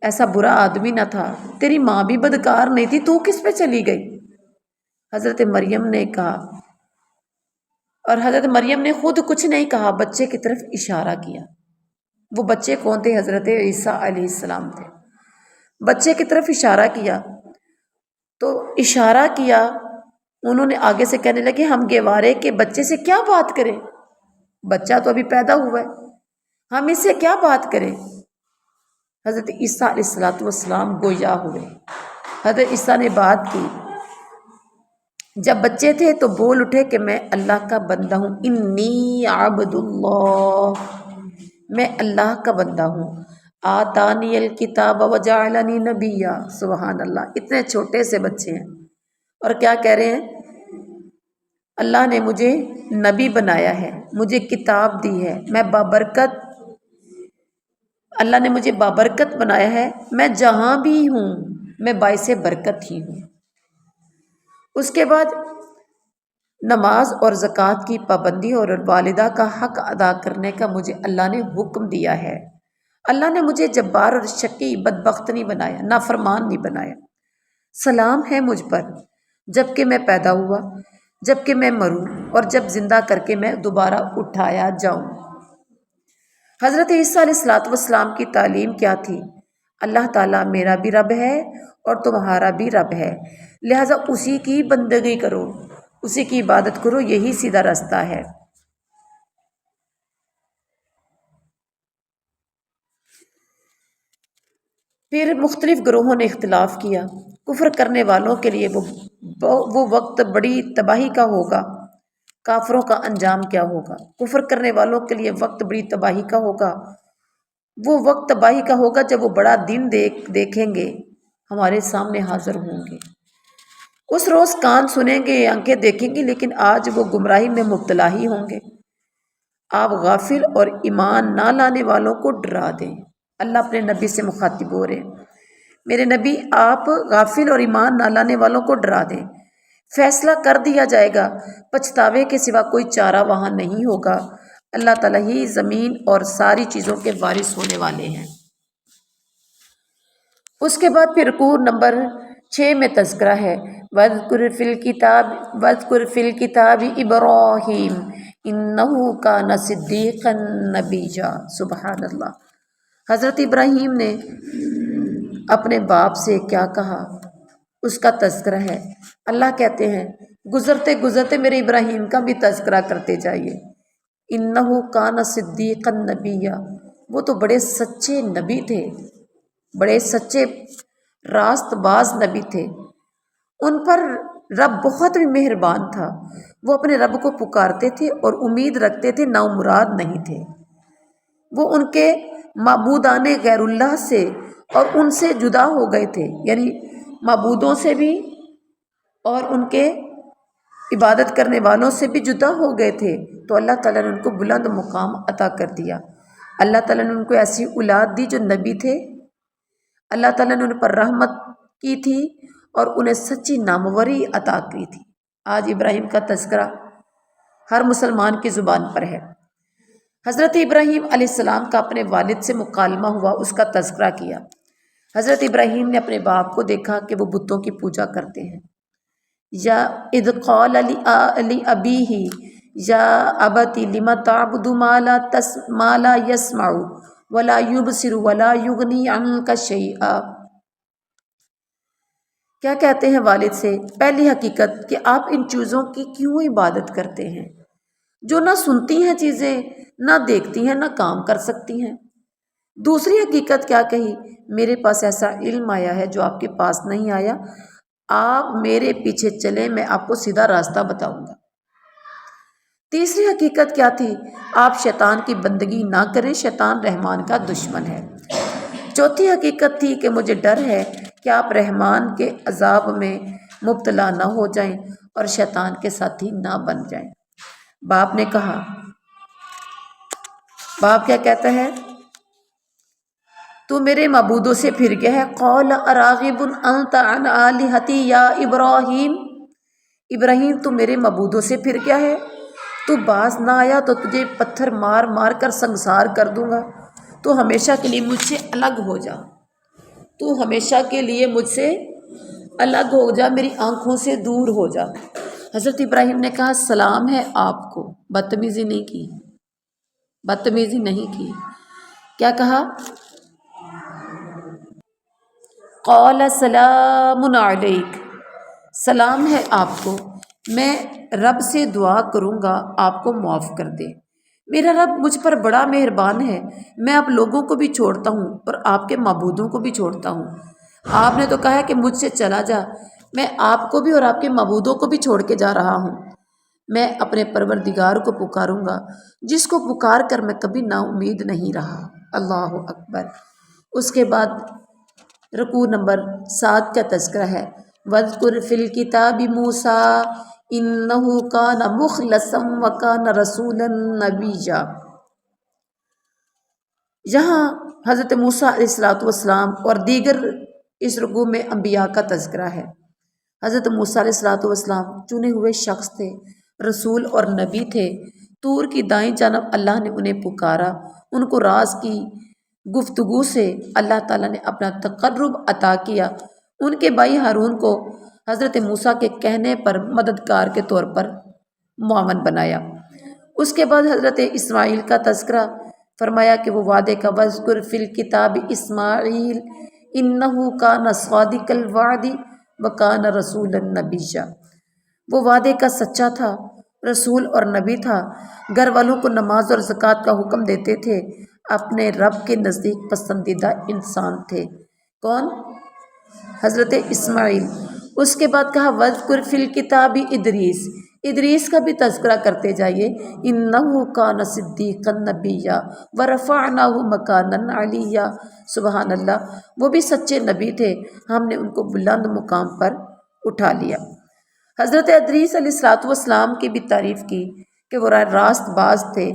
ایسا برا آدمی نہ تھا، تیری ماں بھی بدکار نہیں تھی، تو کس پہ چلی گئی؟ حضرت مریم نے کہا، اور حضرت مریم نے خود کچھ نہیں کہا، بچے کی طرف اشارہ کیا۔ وہ بچے کون تھے؟ حضرت عیسیٰ علیہ السلام تھے۔ بچے کی طرف اشارہ کیا تو اشارہ کیا، انہوں نے آگے سے کہنے لگے ہم گوارے کے بچے سے کیا بات کریں، بچہ تو ابھی پیدا ہوا ہے، ہم اس سے کیا بات کریں؟ حضرت عیسیٰ علیہ السلام گویا ہوئے، حضرت عیسیٰ نے بات کی۔ جب بچے تھے تو بول اٹھے کہ میں اللہ کا بندہ ہوں، انی عبد اللہ، میں اللہ کا بندہ ہوں، آتانی الکتاب وجعلنی نبیا۔ سبحان اللہ، اتنے چھوٹے سے بچے ہیں اور کیا کہہ رہے ہیں؟ اللہ نے مجھے نبی بنایا ہے، مجھے کتاب دی ہے، میں بابرکت، اللہ نے مجھے بابرکت بنایا ہے، میں جہاں بھی ہوں میں باعث برکت ہی ہوں۔ اس کے بعد نماز اور زکوٰۃ کی پابندی اور والدہ کا حق ادا کرنے کا مجھے اللہ نے حکم دیا ہے۔ اللہ نے مجھے جبار اور شقی بدبخت نہیں بنایا، نافرمان نہیں بنایا۔ سلام ہے مجھ پر جب کہ میں پیدا ہوا، جب کہ میں مروں اور جب زندہ کر کے میں دوبارہ اٹھایا جاؤں۔ حضرت عیسیٰ علیہ السلام کی تعلیم کیا تھی؟ اللہ تعالیٰ میرا بھی رب ہے اور تمہارا بھی رب ہے، لہٰذا اسی کی بندگی کرو، اسی کی عبادت کرو، یہی سیدھا راستہ ہے۔ پھر مختلف گروہوں نے اختلاف کیا، کفر کرنے والوں کے لیے وہ وقت بڑی تباہی کا ہوگا۔ کافروں کا انجام کیا ہوگا؟ کفر کرنے والوں کے لیے وقت بڑی تباہی کا ہوگا، وہ وقت تباہی کا ہوگا جب وہ بڑا دن دیکھیں گے، ہمارے سامنے حاضر ہوں گے۔ اس روز کان سنیں گے، آنکھیں دیکھیں گے، لیکن آج وہ گمراہی میں مبتلا ہی ہوں گے۔ آپ غافل اور ایمان نہ لانے والوں کو ڈرا دیں۔ اللہ اپنے نبی سے مخاطب ہو رہے ہیں، میرے نبی آپ غافل اور ایمان نہ لانے والوں کو ڈرا دیں، فیصلہ کر دیا جائے گا، پچھتاوے کے سوا کوئی چارہ وہاں نہیں ہوگا، اللہ تعالیٰ ہی زمین اور ساری چیزوں کے وارث ہونے والے ہیں۔ اس کے بعد پھر رکوع نمبر 6 میں تذکرہ ہے، وَاذْكُرْ فِي الْكِتَابِ إِبْرَاهِيمَ إِنَّهُ كَانَ صِدِّيقًا نَبِيًّا۔ سبحان اللہ۔ حضرت ابراہیم نے اپنے باپ سے کیا کہا، اس کا تذکرہ ہے۔ اللہ کہتے ہیں گزرتے گزرتے میرے ابراہیم کا بھی تذکرہ کرتے جائیے۔ انہو کان صدیقا نبیا، وہ تو بڑے سچے نبی تھے، بڑے سچے راست باز نبی تھے، ان پر رب بہت بھی مہربان تھا، وہ اپنے رب کو پکارتے تھے اور امید رکھتے تھے، نامراد نہیں تھے۔ وہ ان کے معبودان غیر اللہ سے اور ان سے جدا ہو گئے تھے، یعنی معبودوں سے بھی اور ان کے عبادت کرنے والوں سے بھی جدا ہو گئے تھے، تو اللہ تعالیٰ نے ان کو بلند مقام عطا کر دیا۔ اللہ تعالیٰ نے ان کو ایسی اولاد دی جو نبی تھے، اللہ تعالیٰ نے ان پر رحمت کی تھی اور انہیں سچی ناموری عطا کی تھی۔ آج ابراہیم کا تذکرہ ہر مسلمان کی زبان پر ہے۔ حضرت ابراہیم علیہ السلام کا اپنے والد سے مکالمہ ہوا، اس کا تذکرہ کیا۔ حضرت ابراہیم نے اپنے باپ کو دیکھا کہ وہ بتوں کی پوجا کرتے ہیں۔ یا اذ قال لأبیہ، یا ابتی لم تعبد ما لا یسمع ولا یبصر ولا یغنی عنک شیئا۔ کیا کہتے ہیں والد سے؟ پہلی حقیقت کہ آپ ان چیزوں کی کیوں عبادت کرتے ہیں جو نہ سنتی ہیں چیزیں، نہ دیکھتی ہیں، نہ کام کر سکتی ہیں۔ دوسری حقیقت کیا کہی؟ میرے پاس ایسا علم آیا ہے جو آپ کے پاس نہیں آیا، آپ میرے پیچھے چلیں، میں آپ کو سیدھا راستہ بتاؤں گا۔ تیسری حقیقت کیا تھی؟ آپ شیطان کی بندگی نہ کریں، شیطان رحمان کا دشمن ہے۔ چوتھی حقیقت تھی کہ مجھے ڈر ہے کہ آپ رحمان کے عذاب میں مبتلا نہ ہو جائیں اور شیطان کے ساتھی نہ بن جائیں۔ باپ نے کہا، باپ کیا کہتا ہے؟ تو میرے معبودوں سے پھر گیا ہے۔ قال اراغب انت عن آلہتی یا ابراہیم، ابراہیم تو میرے معبودوں سے پھر گیا ہے، تو باز نہ آیا تو تجھے پتھر مار مار کر سنسار کر دوں گا، تو ہمیشہ کے لیے مجھ سے الگ ہو جا، تو ہمیشہ کے لیے مجھ سے الگ ہو جا، میری آنکھوں سے دور ہو جا۔ حضرت ابراہیم نے کہا سلام ہے آپ کو، بدتمیزی نہیں کی، بدتمیزی نہیں کی۔ کیا کہا؟ قال سلام علیک، سلام ہے آپ کو، میں رب سے دعا کروں گا آپ کو معاف کر دے، میرا رب مجھ پر بڑا مہربان ہے، میں آپ لوگوں کو بھی چھوڑتا ہوں اور آپ کے معبودوں کو بھی چھوڑتا ہوں۔ آپ نے تو کہا ہے کہ مجھ سے چلا جا، میں آپ کو بھی اور آپ کے معبودوں کو بھی چھوڑ کے جا رہا ہوں۔ میں اپنے پروردگار کو پکاروں گا جس کو پکار کر میں کبھی نا امید نہیں رہا۔ اللہ اکبر۔ اس کے بعد رکوع نمبر 7 کا تذکرہ ہے، وَاذْكُرْ فِي الْكِتَابِ مُوسَىٰ إِنَّهُ كَانَ مُخْلَصًا وَكَانَ رَسُولًا نَبِيًّا۔ یہاں حضرت موسیٰ علیہ السلام اور دیگر اس رکوع میں انبیاء کا تذکرہ ہے۔ حضرت موسیٰ علیہ السلام چنے ہوئے شخص تھے، رسول اور نبی تھے۔ طور کی دائیں جانب اللہ نے انہیں پکارا، ان کو راز کی گفتگو سے اللہ تعالیٰ نے اپنا تقرب عطا کیا۔ ان کے بھائی ہارون کو حضرت موسیٰ کے کہنے پر مددگار کے طور پر معاون بنایا۔ اس کے بعد حضرت اسماعیل کا تذکرہ فرمایا کہ وہ وعدے کا، وَاذْكُرْ فِي الْكِتَابِ اسماعیل إِنَّهُ كَانَ صَادِقَ الْوَعْدِ وَكَانَ رَسُولًا نَبِيًّا۔ وہ وعدے کا سچا تھا، رسول اور نبی تھا، گھر والوں کو نماز اور زکوٰۃ کا حکم دیتے تھے، اپنے رب کے نزدیک پسندیدہ انسان تھے۔ کون؟ حضرت اسماعیل۔ اس کے بعد کہا وَاذْكُرْ فِي الْكِتَابِ ادریس، ادریس کا بھی تذکرہ کرتے جائیے، إِنَّهُ كَانَ صِدِّيقًا نَبِيًّا وَرَفَعْنَاهُ مَكَانًا عَلِيًّا۔ سبحان اللہ، وہ بھی سچے نبی تھے، ہم نے ان کو بلند مقام پر اٹھا لیا۔ حضرت ادریس علیہ السلام کی بھی تعریف کی کہ وہ راست باز تھے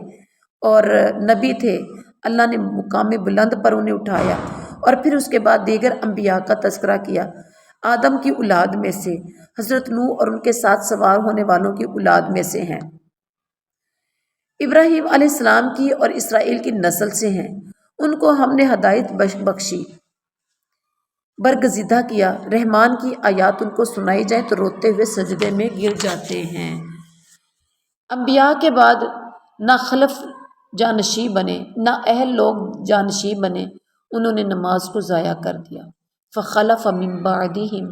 اور نبی تھے، اللہ نے مقام بلند پر انہیں اٹھایا۔ اور پھر اس کے بعد دیگر انبیاء کا تذکرہ کیا، آدم کی اولاد میں سے، حضرت نوح اور ان کے ساتھ سوار ہونے والوں کی اولاد میں سے ہیں، ابراہیم علیہ السلام کی اور اسرائیل کی نسل سے ہیں، ان کو ہم نے ہدایت بخشی، برگزیدہ کیا، رحمان کی آیات ان کو سنائی جائیں تو روتے ہوئے سجدے میں گر جاتے ہیں۔ انبیاء کے بعد نہ خلف جانشی بنے، نہ اہل لوگ جانشی بنے، انہوں نے نماز کو ضائع کر دیا۔ فخلف من بعدہم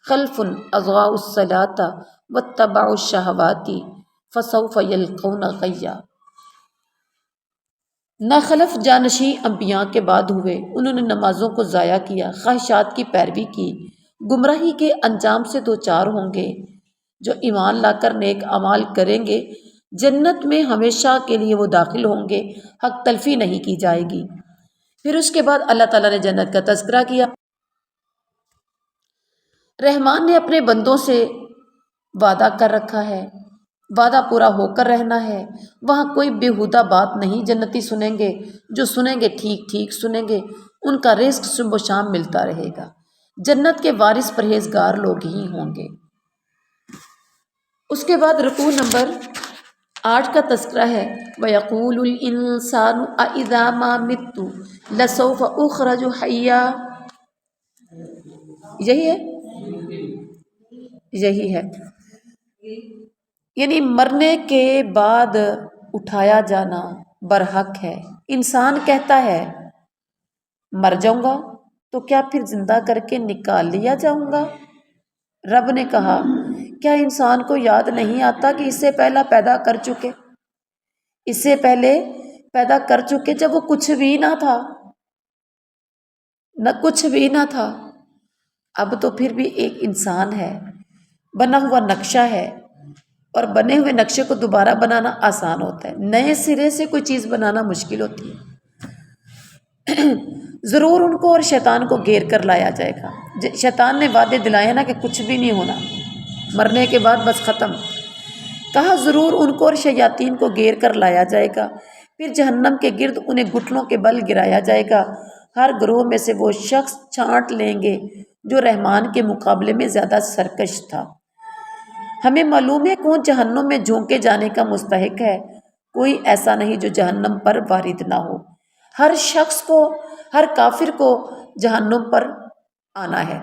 خلف اضاعوا الصلاۃ واتبعوا الشہوات فسوف یلقون غیا۔ نہ خلف جانشی انبیاء کے بعد ہوئے، انہوں نے نمازوں کو ضائع کیا، خواہشات کی پیروی کی، گمراہی کے انجام سے دوچار ہوں گے۔ جو ایمان لا کر نیک اعمال کریں گے جنت میں ہمیشہ کے لیے وہ داخل ہوں گے، حق تلفی نہیں کی جائے گی۔ پھر اس کے بعد اللہ تعالیٰ نے جنت کا تذکرہ کیا۔ رحمان نے اپنے بندوں سے وعدہ کر رکھا ہے، وعدہ پورا ہو کر رہنا ہے، وہاں کوئی بیہودہ بات نہیں جنتی سنیں گے، جو سنیں گے ٹھیک ٹھیک سنیں گے، ان کا رزق صبح و شام ملتا رہے گا، جنت کے وارث پرہیزگار لوگ ہی ہوں گے۔ اس کے بعد رکوع نمبر 8 کا تذکرہ ہے، وَيَقُولُ الْإِنسَانُ أَإِذَا مَا مِتُّ لَسَوْفَ أُخْرَجُ حَيًّا۔ یہی ہے، یہی ہے۔ یعنی مرنے کے بعد اٹھایا جانا برحق ہے۔ انسان کہتا ہے مر جاؤں گا تو کیا پھر زندہ کر کے نکال لیا جاؤں گا؟ رب نے کہا کیا انسان کو یاد نہیں آتا کہ اس سے پہلا پیدا کر چکے، اس سے پہلے پیدا کر چکے جب وہ کچھ بھی نہ تھا، نہ کچھ بھی نہ تھا، اب تو پھر بھی ایک انسان ہے، بنا ہوا نقشہ ہے، اور بنے ہوئے نقشے کو دوبارہ بنانا آسان ہوتا ہے، نئے سرے سے کوئی چیز بنانا مشکل ہوتی ہے۔ ضرور ان کو اور شیطان کو گھیر کر لایا جائے گا۔ شیطان نے وعدے دلائے نا کہ کچھ بھی نہیں ہونا، مرنے کے بعد بس ختم۔ کہا ضرور ان کو اور شیاطین کو گھیر کر لایا جائے گا، پھر جہنم کے گرد انہیں گھٹنوں کے بل گرایا جائے گا، ہر گروہ میں سے وہ شخص چھانٹ لیں گے جو رحمان کے مقابلے میں زیادہ سرکش تھا۔ ہمیں معلوم ہے کون جہنم میں جھونکے جانے کا مستحق ہے، کوئی ایسا نہیں جو جہنم پر وارد نہ ہو۔ ہر شخص کو، ہر کافر کو جہنم پر آنا ہے۔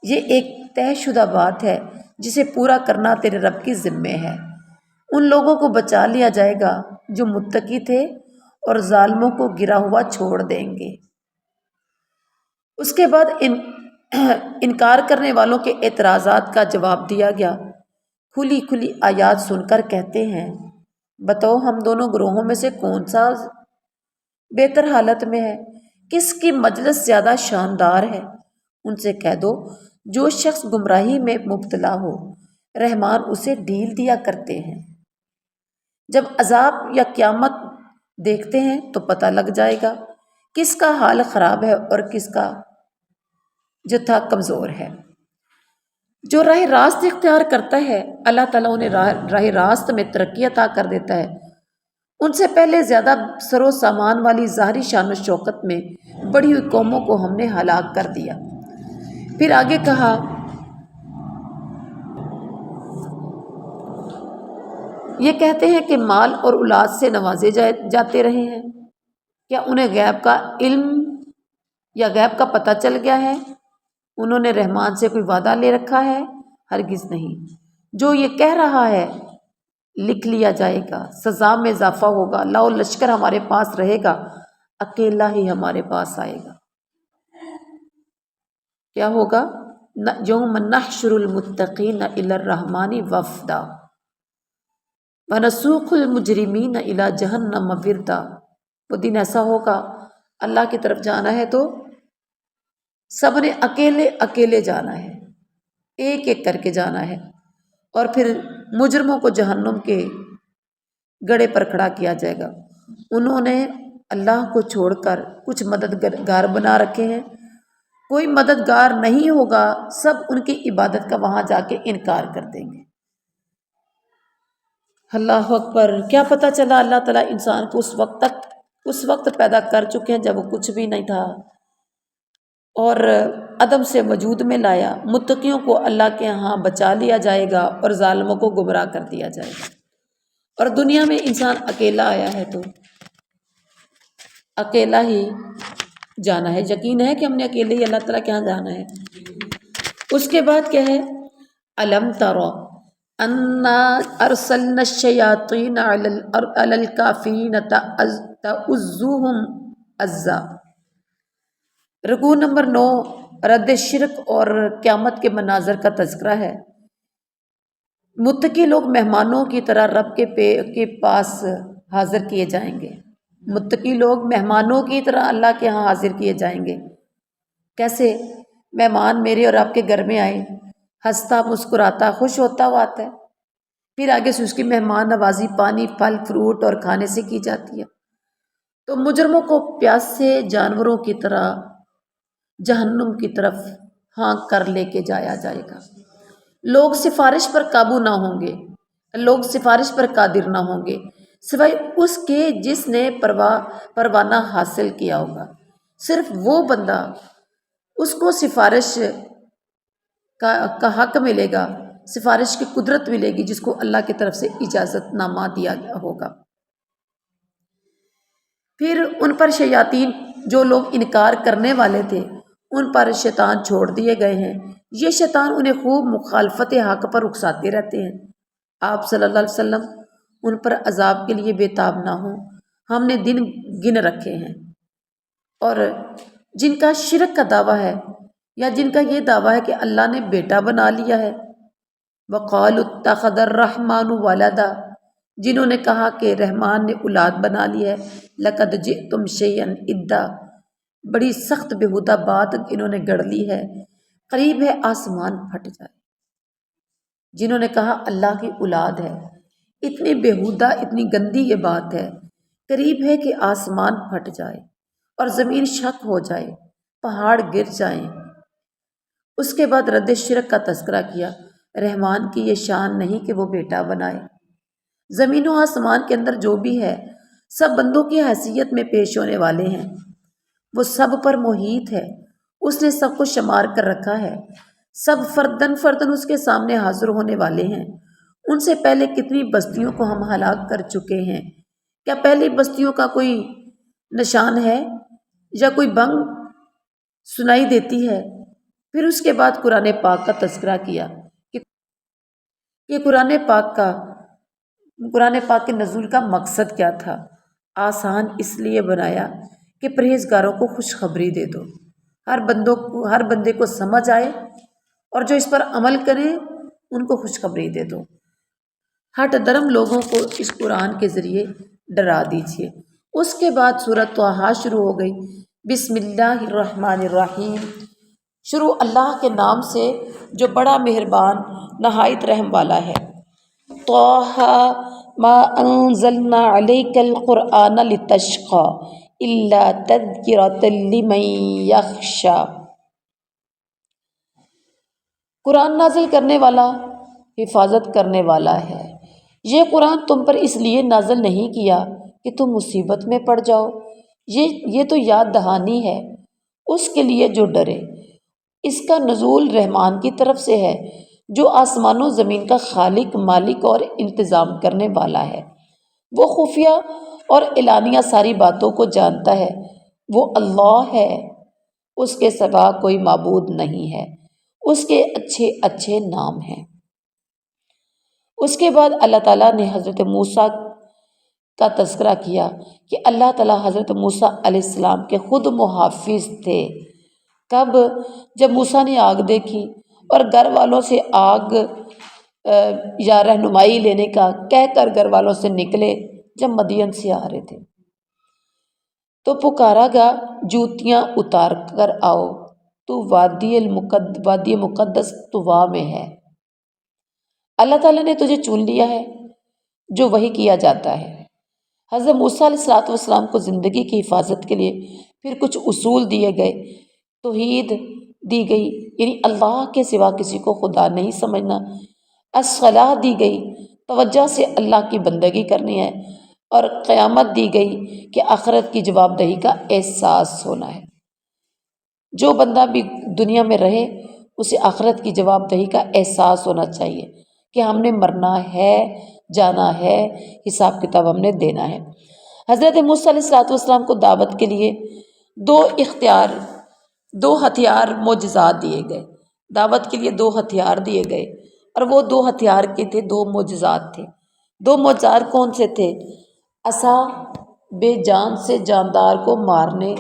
یہ ایک طے شدہ بات ہے جسے پورا کرنا تیرے رب کی ذمہ ہے۔ ان لوگوں کو بچا لیا جائے گا جو متقی تھے اور ظالموں کو گرا ہوا چھوڑ دیں گے۔ اس کے بعد انکار کرنے والوں کے اعتراضات کا جواب دیا گیا۔ کھلی کھلی آیات سن کر کہتے ہیں بتاؤ ہم دونوں گروہوں میں سے کون سا بہتر حالت میں ہے، کس کی مجلس زیادہ شاندار ہے؟ ان سے کہہ دو جو شخص گمراہی میں مبتلا ہو رحمان اسے ڈھیل دیا کرتے ہیں۔ جب عذاب یا قیامت دیکھتے ہیں تو پتہ لگ جائے گا کس کا حال خراب ہے اور کس کا جتھا کمزور ہے۔ جو راہ راست اختیار کرتا ہے اللہ تعالیٰ انہیں راہ راست میں ترقی عطا کر دیتا ہے۔ ان سے پہلے زیادہ سر و سامان والی ظاہری شان و شوکت میں بڑھی ہوئی قوموں کو ہم نے ہلاک کر دیا۔ پھر آگے کہا یہ کہتے ہیں کہ مال اور اولاد سے نوازے جاتے رہے ہیں، کیا انہیں غیب کا علم یا غیب کا پتہ چل گیا ہے؟ انہوں نے رحمان سے کوئی وعدہ لے رکھا ہے؟ ہرگز نہیں۔ جو یہ کہہ رہا ہے لکھ لیا جائے گا، سزا میں اضافہ ہوگا، لاؤ لشکر ہمارے پاس رہے گا، اکیلا ہی ہمارے پاس آئے گا۔ کیا ہوگا؟ یوم نحشر المتقین الی الرحمن وفدا ونسوق المجرمین الی جہنم وردا۔ وہ دن ایسا ہوگا اللہ کی طرف جانا ہے تو سب نے اکیلے اکیلے جانا ہے، ایک ایک کر کے جانا ہے، اور پھر مجرموں کو جہنم کے گڑھے پر کھڑا کیا جائے گا۔ انہوں نے اللہ کو چھوڑ کر کچھ مددگار بنا رکھے ہیں، کوئی مددگار نہیں ہوگا، سب ان کی عبادت کا وہاں جا کے انکار کر دیں گے۔ اللہ اکبر! کیا پتہ چلا اللہ تعالیٰ انسان کو اس وقت پیدا کر چکے ہیں جب وہ کچھ بھی نہیں تھا اور عدم سے وجود میں لایا۔ متقیوں کو اللہ کے ہاں بچا لیا جائے گا اور ظالموں کو گمراہ کر دیا جائے گا۔ اور دنیا میں انسان اکیلا آیا ہے تو اکیلا ہی جانا ہے، یقین ہے کہ ہم نے اکیلے ہی اللہ تعالیٰ کے یہاں جانا ہے۔ اس کے بعد کیا ہے؟ الم ترى انا ارسلنا الشیاطین علی الکافرین تؤزهم عزا۔ رکوع نمبر 9 رد شرک اور قیامت کے مناظر کا تذکرہ ہے۔ متقی لوگ مہمانوں کی طرح رب کے پاس حاضر کیے جائیں گے۔ متقی لوگ مہمانوں کی طرح اللہ کے ہاں حاضر کیے جائیں گے۔ کیسے؟ مہمان میرے اور آپ کے گھر میں آئے، ہنستا مسکراتا خوش ہوتا ہوا آتا ہے، پھر آگے سے اس کی مہمان نوازی پانی پھل فروٹ اور کھانے سے کی جاتی ہے۔ تو مجرموں کو پیاسے جانوروں کی طرح جہنم کی طرف ہانک کر لے کے جایا جائے گا۔ لوگ سفارش پر قابو نہ ہوں گے، لوگ سفارش پر قادر نہ ہوں گے سوائے اس کے جس نے پروانہ حاصل کیا ہوگا۔ صرف وہ بندہ، اس کو سفارش کا حق ملے گا، سفارش کی قدرت ملے گی جس کو اللہ کی طرف سے اجازت نامہ دیا گیا ہوگا۔ پھر ان پر شیاطین، جو لوگ انکار کرنے والے تھے ان پر شیطان چھوڑ دیے گئے ہیں۔ یہ شیطان انہیں خوب مخالفت حق پر اکساتے رہتے ہیں۔ آپ صلی اللہ علیہ وسلم ان پر عذاب کے لیے بےتاب نہ ہوں، ہم نے دن گن رکھے ہیں۔ اور جن کا شرک کا دعویٰ ہے یا جن کا یہ دعویٰ ہے کہ اللہ نے بیٹا بنا لیا ہے، وقالوا اتخذ الرحمن ولدا، جنہوں نے کہا کہ رحمان نے اولاد بنا لی ہے، لقد جئتم شیئا ادا، بڑی سخت بےہودہ بات انہوں نے گڑھ لی ہے، قریب ہے آسمان پھٹ جائے۔ جنہوں نے کہا اللہ کی اولاد ہے، اتنی بےہودہ اتنی گندی یہ بات ہے، قریب ہے کہ آسمان پھٹ جائے اور زمین شک ہو جائے، پہاڑ گر جائیں۔ اس کے بعد رد شرک کا تذکرہ کیا، رحمان کی یہ شان نہیں کہ وہ بیٹا بنائے۔ زمین و آسمان کے اندر جو بھی ہے سب بندوں کی حیثیت میں پیش ہونے والے ہیں، وہ سب پر محیط ہے، اس نے سب کو شمار کر رکھا ہے، سب فردن فردن اس کے سامنے حاضر ہونے والے ہیں۔ ان سے پہلے کتنی بستیوں کو ہم ہلاک کر چکے ہیں، کیا پہلی بستیوں کا کوئی نشان ہے یا کوئی بنگ سنائی دیتی ہے؟ پھر اس کے بعد قرآن پاک کا تذکرہ کیا کہ قرآن پاک کے نزول کا مقصد کیا تھا۔ آسان اس لیے بنایا کہ پرہیزگاروں کو خوشخبری دے دو، ہر بندے کو سمجھ آئے، اور جو اس پر عمل کریں ان کو خوشخبری دے دو۔ ہٹ درم لوگوں کو اس قرآن کے ذریعے ڈرا دیجیے۔ اس کے بعد سورۃ طٰہٰ شروع ہو گئی، بسم اللہ الرحمن الرحیم، شروع اللہ کے نام سے جو بڑا مہربان نہایت رحم والا ہے۔ طٰہٰ ما انزلنا علیک القرآن لتشقی الا تذکرۃ لمن یخشی، قرآن نازل کرنے والا حفاظت کرنے والا ہے۔ یہ قرآن تم پر اس لیے نازل نہیں کیا کہ تم مصیبت میں پڑ جاؤ، یہ تو یاد دہانی ہے اس کے لیے جو ڈرے۔ اس کا نزول رحمان کی طرف سے ہے جو آسمان و زمین کا خالق، مالک اور انتظام کرنے والا ہے۔ وہ خفیہ اور اعلانیہ ساری باتوں کو جانتا ہے، وہ اللہ ہے، اس کے سوا کوئی معبود نہیں ہے، اس کے اچھے اچھے نام ہیں۔ اس کے بعد اللہ تعالیٰ نے حضرت موسیٰ کا تذکرہ کیا کہ اللہ تعالیٰ حضرت موسیٰ علیہ السلام کے خود محافظ تھے۔ کب؟ جب موسیٰ نے آگ دیکھی اور گھر والوں سے آگ یا رہنمائی لینے کا کہہ کر گھر والوں سے نکلے، جب مدین سے آ رہے تھے تو پکارا گا، جوتیاں اتار کر آؤ، تو وادی مقدس طوا میں ہے۔ اللہ تعالیٰ نے تجھے چن لیا ہے، جو وہی کیا جاتا ہے۔ حضرت موسیٰ علیہ السلام کو زندگی کی حفاظت کے لیے پھر کچھ اصول دیے گئے، توحید دی گئی، یعنی اللہ کے سوا کسی کو خدا نہیں سمجھنا، الصلاۃ دی گئی، توجہ سے اللہ کی بندگی کرنی ہے، اور قیامت دی گئی کہ آخرت کی جواب دہی کا احساس ہونا ہے۔ جو بندہ بھی دنیا میں رہے اسے آخرت کی جواب دہی کا احساس ہونا چاہیے کہ ہم نے مرنا ہے، جانا ہے، حساب کتاب ہم نے دینا ہے۔ حضرت موسیٰ علیہ السلام کو دعوت کے لیے دو ہتھیار معجزات دیے گئے، دعوت کے لیے 2 ہتھیار دیے گئے، اور وہ 2 ہتھیار کے تھے، 2 معجزات تھے۔ 2 معجزات کون سے تھے؟ عصا بے جان سے جاندار کو مارنے،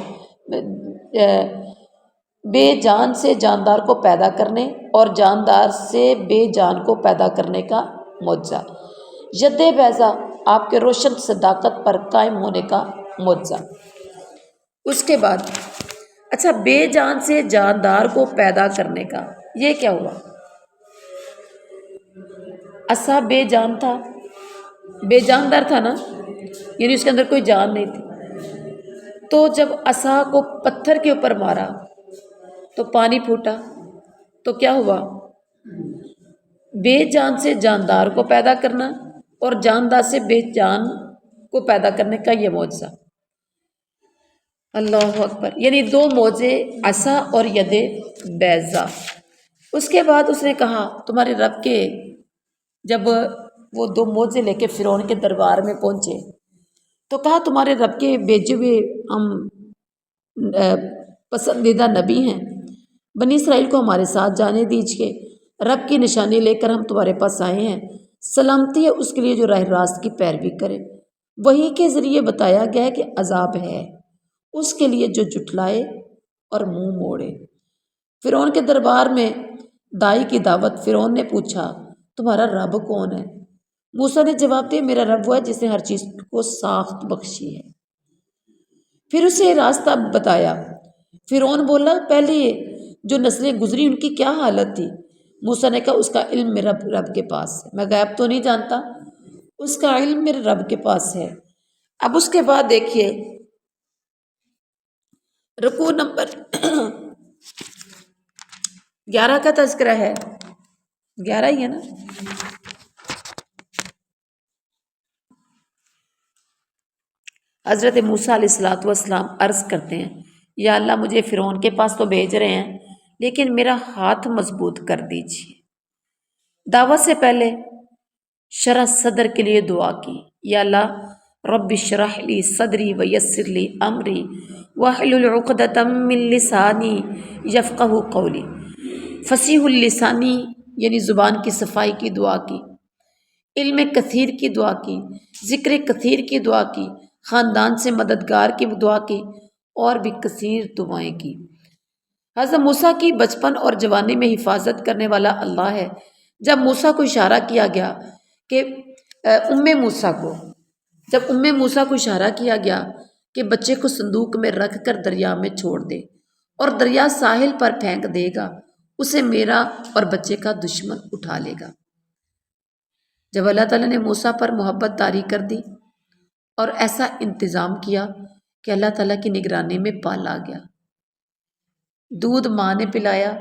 بے جان سے جاندار کو پیدا کرنے اور جاندار سے بے جان کو پیدا کرنے کا معجزہ، ید بیضا آپ کے روشن صداقت پر قائم ہونے کا معجزہ۔ اس کے بعد اچھا، بے جان سے جاندار کو پیدا کرنے کا یہ کیا ہوا؟ عصا بے جان تھا، بے جاندار تھا نا، یعنی اس کے اندر کوئی جان نہیں تھی، تو جب عصا کو پتھر کے اوپر مارا تو پانی پھوٹا، تو کیا ہوا؟ بے جان سے جاندار کو پیدا کرنا اور جاندار سے بے جان کو پیدا کرنے کا یہ معجزہ۔ اللہ اکبر، یعنی 2 معجزے، عصا اور ید بیضا۔ اس کے بعد اس نے کہا تمہارے رب کے، جب وہ 2 معجزے لے کے فرعون کے دربار میں پہنچے تو کہا تمہارے رب کے بھیجے ہوئے ہم پسندیدہ نبی ہیں، بنی اسرائیل کو ہمارے ساتھ جانے دیجیے، رب کی نشانی لے کر ہم تمہارے پاس آئے ہیں، سلامتی ہے اس کے لیے جو راہ راست کی پیروی کرے۔ وحی کے ذریعے بتایا گیا ہے کہ عذاب ہے اس کے لیے جو جھٹلائے اور منہ موڑے۔ فرعون کے دربار میں دائی کی دعوت۔ فرعون نے پوچھا تمہارا رب کون ہے؟ موسیٰ نے جواب دیا میرا رب وہ ہے جس نے ہر چیز کو ساخت بخشی ہے۔ پھر اسے راستہ بتایا۔ فرعون بولا پہلے جو نسلیں گزری ان کی کیا حالت تھی؟ موسیٰ نے کہا اس کا علم میرے رب کے پاس ہے، میں غیب تو نہیں جانتا، اس کا علم میرے رب کے پاس ہے۔ اب اس کے بعد دیکھیے رکوع نمبر 11 کا تذکرہ ہے، 11 ہی ہے نا۔ حضرت موسیٰ علیہ الصلاۃ والسلام عرض کرتے ہیں یا اللہ مجھے فرعون کے پاس تو بھیج رہے ہیں لیکن میرا ہاتھ مضبوط کر دیجیے۔ دعوت سے پہلے شرح صدر کے لیے دعا کی، یا اللہ رب اشرح لی صدری ویسر لی امری واحلل عقدۃ من لسانی یفقہوا قولی۔ فصیح اللسانی یعنی زبان کی صفائی کی دعا کی، علم کثیر کی دعا کی، ذکر کثیر کی دعا کی، خاندان سے مددگار کی دعا کی اور بھی کثیر دعائیں کی۔ حضرت موسیٰ کی بچپن اور جوانی میں حفاظت کرنے والا اللہ ہے۔ جب موسیٰ کو اشارہ کیا گیا کہ جب موسیٰ کو اشارہ کیا گیا کہ بچے کو صندوق میں رکھ کر دریا میں چھوڑ دے اور دریا ساحل پر پھینک دے گا، اسے میرا اور بچے کا دشمن اٹھا لے گا۔ جب اللہ تعالیٰ نے موسیٰ پر محبت طاری کر دی اور ایسا انتظام کیا کہ اللہ تعالیٰ کی نگرانی میں پالا گیا، دودھ ماں نے پلایا،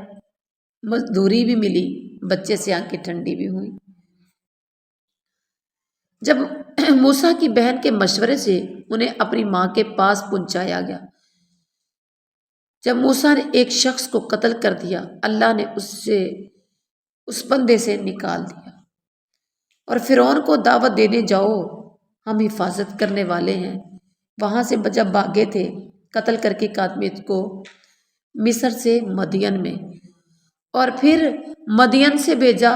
مزدوری بھی ملی، بچے سے آنکھیں ٹھنڈی بھی ہوئی۔ جب موسیٰ کی بہن کے مشورے سے انہیں اپنی ماں کے پاس پہنچایا گیا، جب موسیٰ نے ایک شخص کو قتل کر دیا، اللہ نے اس بندے سے نکال دیا اور فرعون کو دعوت دینے جاؤ ہم حفاظت کرنے والے ہیں۔ وہاں سے جب بھاگے تھے قتل کر کے قاتمیت کو مصر سے مدین میں، اور پھر مدین سے بھیجا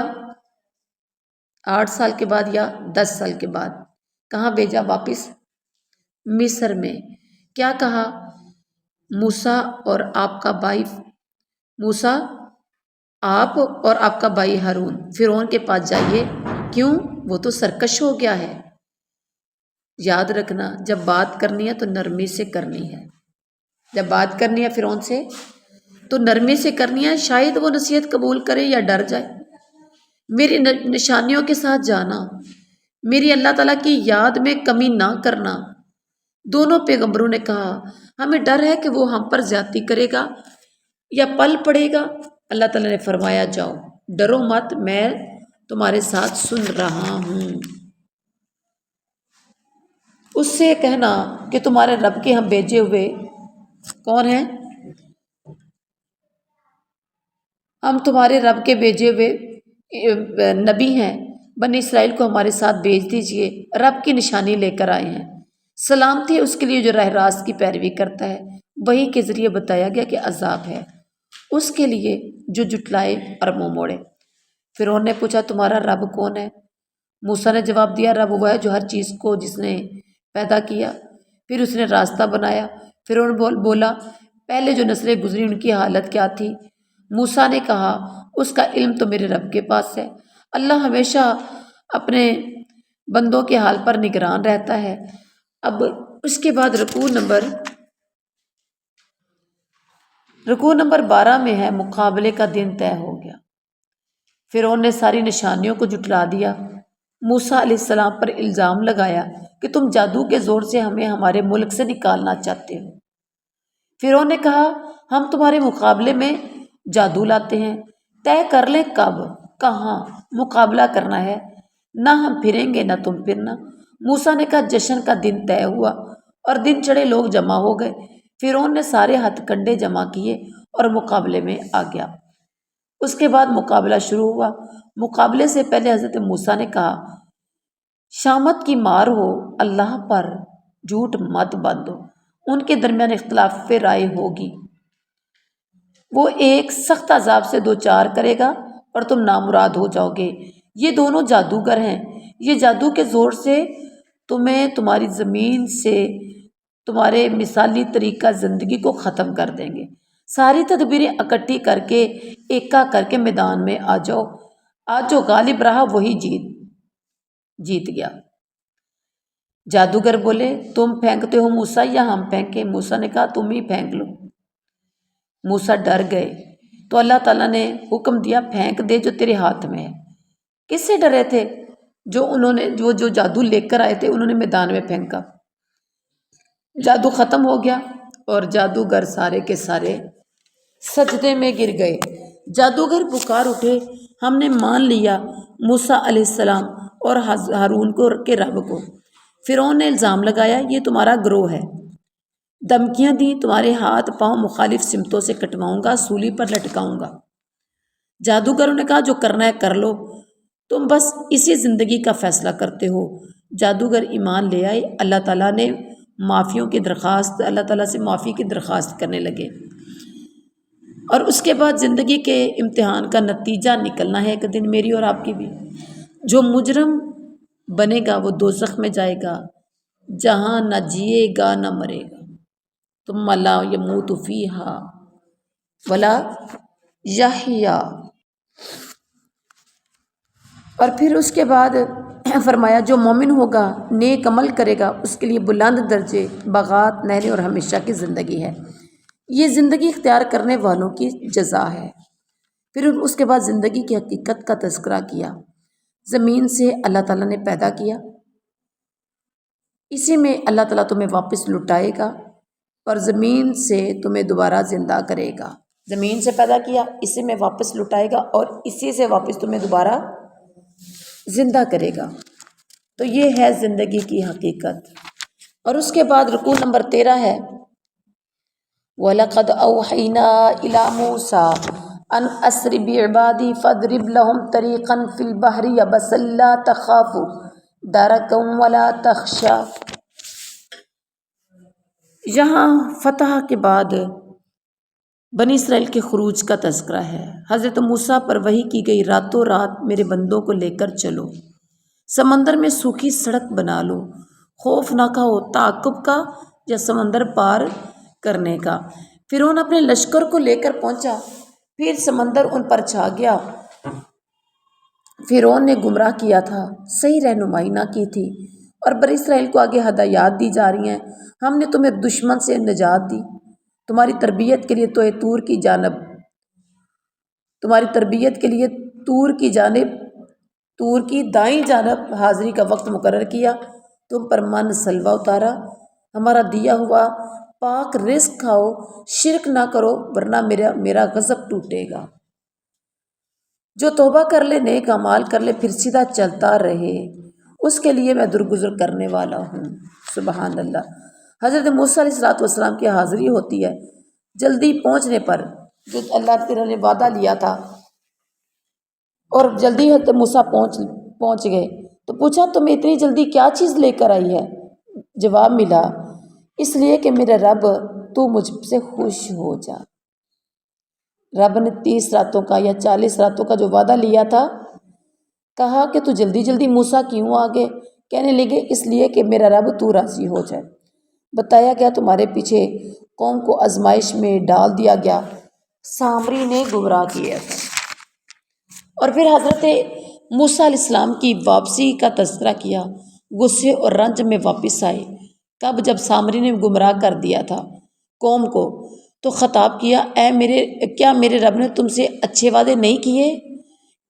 8 سال کے بعد یا 10 سال کے بعد، کہاں بھیجا؟ واپس مصر میں۔ کیا کہا؟ موسیٰ اور آپ کا بھائی موسیٰ، آپ اور آپ کا بھائی ہارون فرعون کے پاس جائیے، کیوں؟ وہ تو سرکش ہو گیا ہے۔ یاد رکھنا جب بات کرنی ہے تو نرمی سے کرنی ہے، جب بات کرنی ہے فرعون سے تو نرمی سے کرنی ہے، شاید وہ نصیحت قبول کرے یا ڈر جائے۔ میری نشانیوں کے ساتھ جانا، میری اللہ تعالیٰ کی یاد میں کمی نہ کرنا۔ دونوں پیغمبروں نے کہا ہمیں ڈر ہے کہ وہ ہم پر زیادتی کرے گا یا پل پڑے گا۔ اللہ تعالیٰ نے فرمایا جاؤ ڈرو مت، میں تمہارے ساتھ سن رہا ہوں۔ اس سے کہنا کہ تمہارے رب کے ہم بھیجے ہوئے کون ہیں؟ ہم تمہارے رب کے بھیجے ہوئے نبی ہیں، بنی اسرائیل کو ہمارے ساتھ بھیج دیجئے، رب کی نشانی لے کر آئے ہیں۔ سلامتی ہے اس کے لیے جو راہ راست کی پیروی کرتا ہے۔ وحی کے ذریعے بتایا گیا کہ عذاب ہے اس کے لیے جو جھٹلائے اور منہ موڑے۔ فرعون نے پوچھا تمہارا رب کون ہے؟ موسیٰ نے جواب دیا رب وہ ہے جو ہر چیز کو جس نے پیدا کیا، پھر اس نے راستہ بنایا۔ فرعون بولا پہلے جو نسلیں گزری ان کی حالت کیا تھی؟ موسیٰ نے کہا اس کا علم تو میرے رب کے پاس ہے۔ اللہ ہمیشہ اپنے بندوں کے حال پر نگران رہتا ہے۔ اب اس کے بعد رکوع نمبر 12 میں ہے مقابلے کا دن طے ہو گیا۔ فرعون نے ساری نشانیوں کو جھٹلا دیا، موسیٰ علیہ السلام پر الزام لگایا کہ تم جادو کے زور سے ہمیں ہمارے ملک سے نکالنا چاہتے ہو۔ فرعون نے کہا ہم تمہارے مقابلے میں جادو لاتے ہیں، طے کر لیں کب کہاں مقابلہ کرنا ہے، نہ ہم پھریں گے نہ تم پھرنا۔ موسیٰ نے کہا جشن کا دن طے ہوا اور دن چڑھے لوگ جمع ہو گئے۔ فرعون نے سارے ہتھ کنڈے جمع کیے اور مقابلے میں آ گیا۔ اس کے بعد مقابلہ شروع ہوا۔ مقابلے سے پہلے حضرت موسیٰ نے کہا شامت کی مار ہو، اللہ پر جھوٹ مت باندھو، ان کے درمیان اختلاف رائے ہوگی، وہ ایک سخت عذاب سے دوچار کرے گا اور تم نامراد ہو جاؤ گے۔ یہ دونوں جادوگر ہیں، یہ جادو کے زور سے تمہیں تمہاری زمین سے تمہارے مثالی طریقہ زندگی کو ختم کر دیں گے۔ ساری تدبیریں اکٹھی کر کے ایکا کر کے میدان میں آ جاؤ، آج جو غالب رہا وہی جیت گیا۔ جادوگر بولے تم پھینکتے ہو موسیٰ یا ہم پھینکیں؟ موسیٰ نے کہا تم ہی پھینک لو۔ موسیٰ ڈر گئے تو اللہ تعالیٰ نے حکم دیا پھینک دے جو تیرے ہاتھ میں ہے۔ کس سے ڈرے تھے؟ جو جادو لے کر آئے تھے انہوں نے میدان میں پھینکا، جادو ختم ہو گیا اور جادوگر سارے کے سارے سجدے میں گر گئے۔ جادوگر پکار اٹھے ہم نے مان لیا موسیٰ علیہ السلام اور ہارون کو کے رب کو۔ فرعون نے الزام لگایا یہ تمہارا گروہ ہے، دھمکیاں دی تمہارے ہاتھ پاؤں مخالف سمتوں سے کٹواؤں گا، سولی پر لٹکاؤں گا۔ جادوگروں نے کہا جو کرنا ہے کر لو، تم بس اسی زندگی کا فیصلہ کرتے ہو۔ جادوگر ایمان لے آئے، اللہ تعالیٰ سے معافی کی درخواست کرنے لگے، اور اس کے بعد زندگی کے امتحان کا نتیجہ نکلنا ہے ایک دن میری اور آپ کی بھی۔ جو مجرم بنے گا وہ دوزخ میں جائے گا جہاں نہ جیے گا نہ مرے گا، ثم لا یموت فیہا ولا یحیا۔ اور پھر اس کے بعد فرمایا جو مومن ہوگا، نیک عمل کرے گا، اس کے لیے بلند درجے، باغات، نہریں اور ہمیشہ کی زندگی ہے۔ یہ زندگی اختیار کرنے والوں کی جزا ہے۔ پھر اس کے بعد زندگی کی حقیقت کا تذکرہ کیا۔ زمین سے اللہ تعالیٰ نے پیدا کیا، اسی میں اللہ تعالیٰ تمہیں واپس لٹائے گا اور زمین سے تمہیں دوبارہ زندہ کرے گا۔ زمین سے پیدا کیا، اسی میں واپس لٹائے گا اور اسی سے واپس تمہیں دوبارہ زندہ کرے گا۔ تو یہ ہے زندگی کی حقیقت۔ اور اس کے بعد رکوع نمبر 13 ہے وَلَقَدْ أَوْحَيْنَا إِلَى مُوسَىٰ أَنْ أَسْرِ بِعِبَادِي فَاضْرِبْ لَهُمْ طَرِيقًا فِي الْبَحْرِ يَبَسًا لَا تَخَافُ دَرَكًا وَلَا تَخْشَىٰ۔ یہاں فتح کے بعد بنی اسرائیل کے خروج کا تذکرہ ہے۔ حضرت موسیٰ پر وحی کی گئی راتوں رات میرے بندوں کو لے کر چلو، سمندر میں سوکھی سڑک بنا لو، خوف نہ کھاؤ تعاقب کا یا سمندر پار کرنے کا۔ فرعون اپنے لشکر کو لے کر پہنچا، پھر سمندر ان پر چھا گیا۔ فرعون نے گمراہ کیا تھا، صحیح رہنمائی نہ کی تھی، اور بنی اسرائیل کو آگے ہدایات دی جا رہی ہیں۔ ہم نے تمہیں دشمن سے نجات دی، تمہاری تربیت کے لیے طور کی دائیں جانب حاضری کا وقت مقرر کیا، تم پر من سلوہ اتارا، ہمارا دیا ہوا پاک رزق کھاؤ، شرک نہ کرو ورنہ میرا غضب ٹوٹے گا۔ جو توبہ کر لے، نیک اعمال کر لے، پھر سیدھا چلتا رہے، اس کے لیے میں درگزر کرنے والا ہوں۔ سبحان اللہ۔ حضرت موسیٰ علیہ السلام کی حاضری ہوتی ہے جلدی پہنچنے پر، جو اللہ تعالیٰ نے وعدہ لیا تھا، اور جلدی حضرت موسیٰ پہنچ گئے تو پوچھا تمہیں اتنی جلدی کیا چیز لے کر آئی ہے؟ جواب ملا اس لیے کہ میرے رب تو مجھ سے خوش ہو جا۔ رب نے 30 راتوں کا یا 40 راتوں کا جو وعدہ لیا تھا، کہا کہ تو جلدی جلدی موسیٰ کیوں آگے؟ کہنے لگے اس لیے کہ میرا رب تو راضی ہو جائے۔ بتایا گیا تمہارے پیچھے قوم کو آزمائش میں ڈال دیا گیا، سامری نے گمراہ کیا تھا۔ اور پھر حضرت موسیٰ علیہ السلام کی واپسی کا تذکرہ کیا، غصے اور رنج میں واپس آئے۔ کب؟ جب سامری نے گمراہ کر دیا تھا قوم کو، تو خطاب کیا کیا میرے رب نے تم سے اچھے وعدے نہیں کیے؟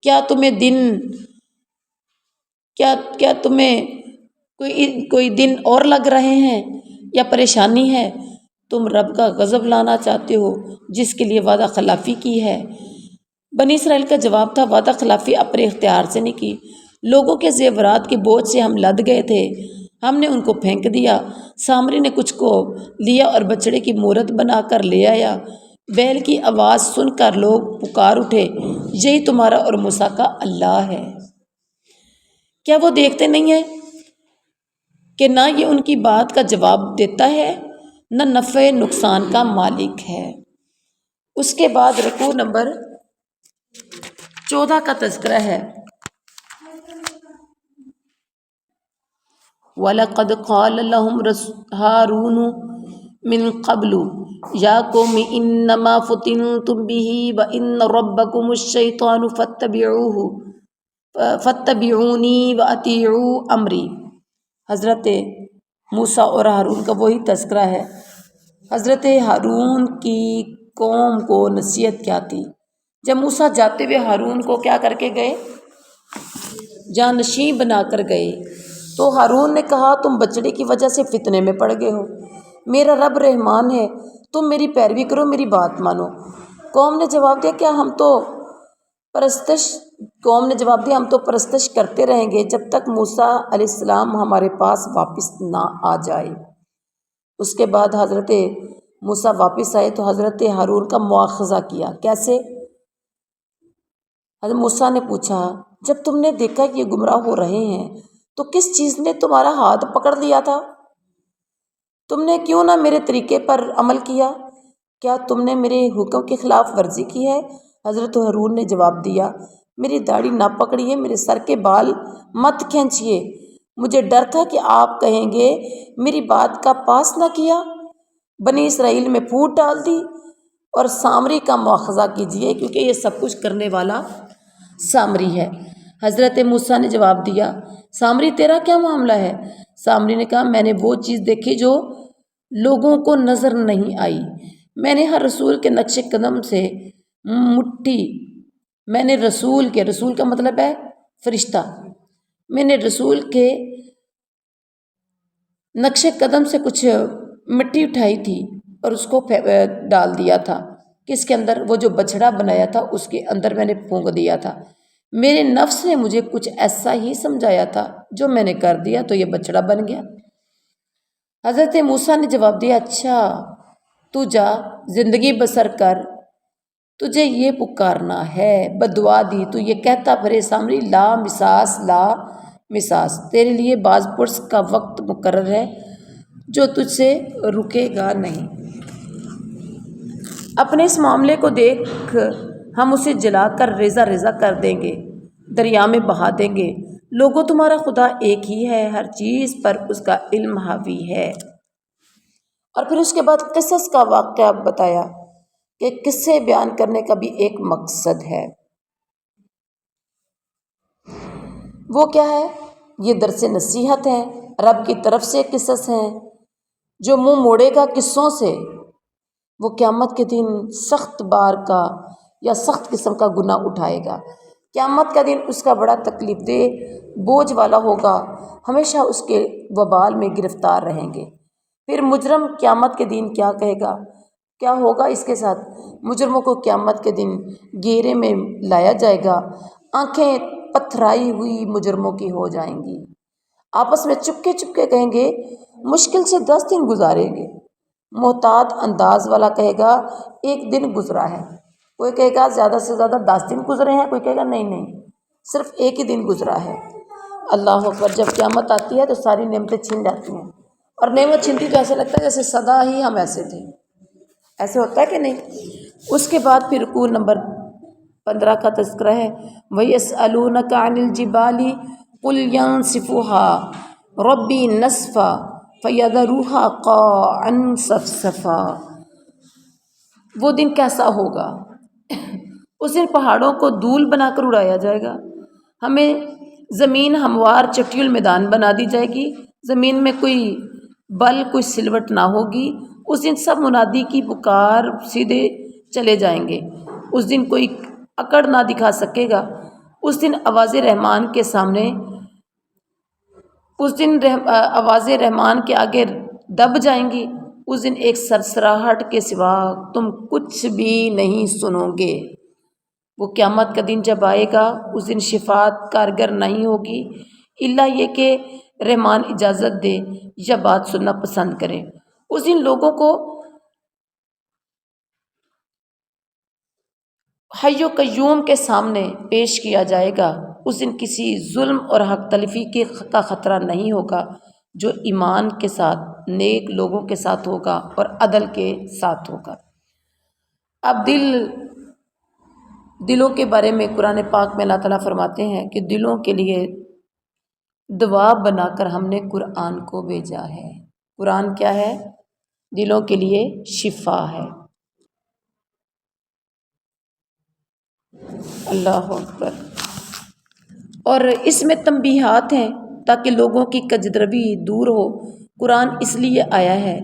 کیا تمہیں کوئی دن اور لگ رہے ہیں یا پریشانی ہے؟ تم رب کا غضب لانا چاہتے ہو جس کے لیے وعدہ خلافی کی ہے۔ بنی اسرائیل کا جواب تھا وعدہ خلافی اپنے اختیار سے نہیں کی، لوگوں کے زیورات کے بوجھ سے ہم لد گئے تھے، ہم نے ان کو پھینک دیا۔ سامری نے کچھ کو لیا اور بچڑے کی مورت بنا کر لے آیا۔ بیل کی آواز سن کر لوگ پکار اٹھے یہی تمہارا اور موسیٰ کا اللہ ہے۔ کیا وہ دیکھتے نہیں ہیں کہ نہ یہ ان کی بات کا جواب دیتا ہے، نہ نفع نقصان کا مالک ہے۔ اس کے بعد رکوع نمبر 14 کا تذکرہ ہے وَلَقَدْ قَالَ لَهُمْ هَارُونُ مِن قَبْلُ يَا قَوْمِ إِنَّمَا فُتِنْتُمْ بِهِ وَإِنَّ رَبَّكُمُ الشَّيْطَانُ فَاتَّبِعُونِي وَأَطِیعُوا أَمْرِی۔ حضرت موسیٰ اور ہارون کا وہی تذکرہ ہے۔ حضرت ہارون کی قوم کو نصیحت کیا تھی؟ جب موسیٰ جاتے ہوئے ہارون کو کیا کر کے گئے؟ جانشین بنا کر گئے، تو ہارون نے کہا تم بچڑے کی وجہ سے فتنے میں پڑ گئے ہو، میرا رب رحمان ہے، تم میری پیروی کرو، میری بات مانو۔ قوم نے جواب دیا کیا ہم تو پرستش کرتے رہیں گے جب تک موسیٰ علیہ السلام ہمارے پاس واپس نہ آ جائے۔ اس کے بعد حضرت موسیٰ واپس آئے تو حضرت ہارون کا مواخذہ کیا۔ کیسے؟ حضرت موسیٰ نے پوچھا جب تم نے دیکھا کہ یہ گمراہ ہو رہے ہیں تو کس چیز نے تمہارا ہاتھ پکڑ لیا تھا؟ تم نے کیوں نہ میرے طریقے پر عمل کیا؟ کیا تم نے میرے حکم کی خلاف ورزی کی ہے؟ حضرت ہارون نے جواب دیا میری داڑھی نہ پکڑیے، میرے سر کے بال مت کھینچیے، مجھے ڈر تھا کہ آپ کہیں گے میری بات کا پاس نہ کیا، بنی اسرائیل میں پھوٹ ڈال دی، اور سامری کا مواخذہ کیجیے کیونکہ یہ سب کچھ کرنے والا سامری ہے۔ حضرت موسیٰ نے جواب دیا سامری تیرا کیا معاملہ ہے؟ سامری نے کہا میں نے وہ چیز دیکھی جو لوگوں کو نظر نہیں آئی، میں نے ہر رسول کے نقش قدم سے رسول کا مطلب ہے فرشتہ، میں نے رسول کے نقش قدم سے کچھ مٹی اٹھائی تھی اور اس کو ڈال دیا تھا، کس کے اندر؟ وہ جو بچڑا بنایا تھا اس کے اندر میں نے پھونک دیا تھا، میرے نفس نے مجھے کچھ ایسا ہی سمجھایا تھا، جو میں نے کر دیا تو یہ بچڑا بن گیا۔ حضرت موسیٰ نے جواب دیا اچھا تو جا زندگی بسر کر، تجھے یہ پکارنا ہے، بدعا دی تو یہ کہتا پھرے سامری لا مساس، تیرے لیے باز پرس کا وقت مقرر ہے جو تجھ سے رکے گا نہیں۔ اپنے اس معاملے کو دیکھ ہم اسے جلا کر ریزہ ریزہ کر دیں گے، دریا میں بہا دیں گے، لوگوں تمہارا خدا ایک ہی ہے، ہر چیز پر اس کا علم حاوی ہے۔ اور پھر اس کے بعد قصص کا واقعہ بتایا کہ قصے بیان کرنے کا بھی ایک مقصد ہے، وہ کیا ہے؟ یہ درس نصیحت ہے، رب کی طرف سے قصص ہیں۔ جو منہ موڑے گا قصوں سے وہ قیامت کے دن سخت بار کا یا سخت قسم کا گناہ اٹھائے گا، قیامت کا دن اس کا بڑا تکلیف دہ بوجھ والا ہوگا، ہمیشہ اس کے وبال میں گرفتار رہیں گے۔ پھر مجرم قیامت کے دن کیا کہے گا؟ کیا ہوگا اس کے ساتھ؟ مجرموں کو قیامت کے دن گھیرے میں لایا جائے گا، آنکھیں پتھرائی ہوئی مجرموں کی ہو جائیں گی، آپس میں چپکے چپکے کہیں گے مشکل سے 10 دن گزاریں گے۔ محتاط انداز والا کہے گا ایک دن گزرا ہے، کوئی کہے گا زیادہ سے زیادہ 10 دن گزرے ہیں، کوئی کہے گا نہیں صرف ایک ہی دن گزرا ہے۔ اللہ اکبر، جب قیامت آتی ہے تو ساری نعمتیں چھن جاتی ہیں، اور نعمت چھنتی تو ایسے لگتا ہے جیسے سدا ہی ہم ایسے تھے، ایسے ہوتا ہے کہ نہیں؟ اس کے بعد پھر رکوع نمبر 15 کا تذکرہ ہے وَيَسْأَلُونَكَ عَنِ الْجِبَالِ قُلْ يَنسِفُهَا رَبِّي نَسْفًا فَيَذَرُهَا قَاعًا صَفْصَفًا۔ وہ دن کیسا ہوگا؟ اس دن پہاڑوں کو دھول بنا کر اڑایا جائے گا، ہمیں زمین ہموار چٹیل میدان بنا دی جائے گی، زمین میں کوئی بل کوئی سلوٹ نہ ہوگی، اس دن سب منادی کی پکار سیدھے چلے جائیں گے، اس دن کوئی اکڑ نہ دکھا سکے گا، اس دن آواز رحمان کے سامنے، اس دن آواز رحمان کے آگے دب جائیں گی، اس دن ایک سرسراہٹ کے سوا تم کچھ بھی نہیں سنو گے۔ وہ قیامت کا دن جب آئے گا اس دن شفاعت کارگر نہیں ہوگی الا یہ کہ رحمان اجازت دے یا بات سننا پسند کرے۔ اس دن لوگوں کو حی و قیوم کے سامنے پیش کیا جائے گا، اس دن کسی ظلم اور حق تلفی کا خطرہ نہیں ہوگا، جو ایمان کے ساتھ نیک لوگوں کے ساتھ ہوگا اور عدل کے ساتھ ہوگا۔ اب دلوں کے بارے میں قرآن پاک میں اللہ تعالیٰ فرماتے ہیں کہ دلوں کے لیے دوا بنا کر ہم نے قرآن کو بھیجا ہے۔ قرآن کیا ہے؟ دلوں کے لیے شفا ہے۔ اللہ اکبر۔ اور اس میں تنبیہات ہیں تاکہ لوگوں کی کجدروی دور ہو۔ قرآن اس لیے آیا ہے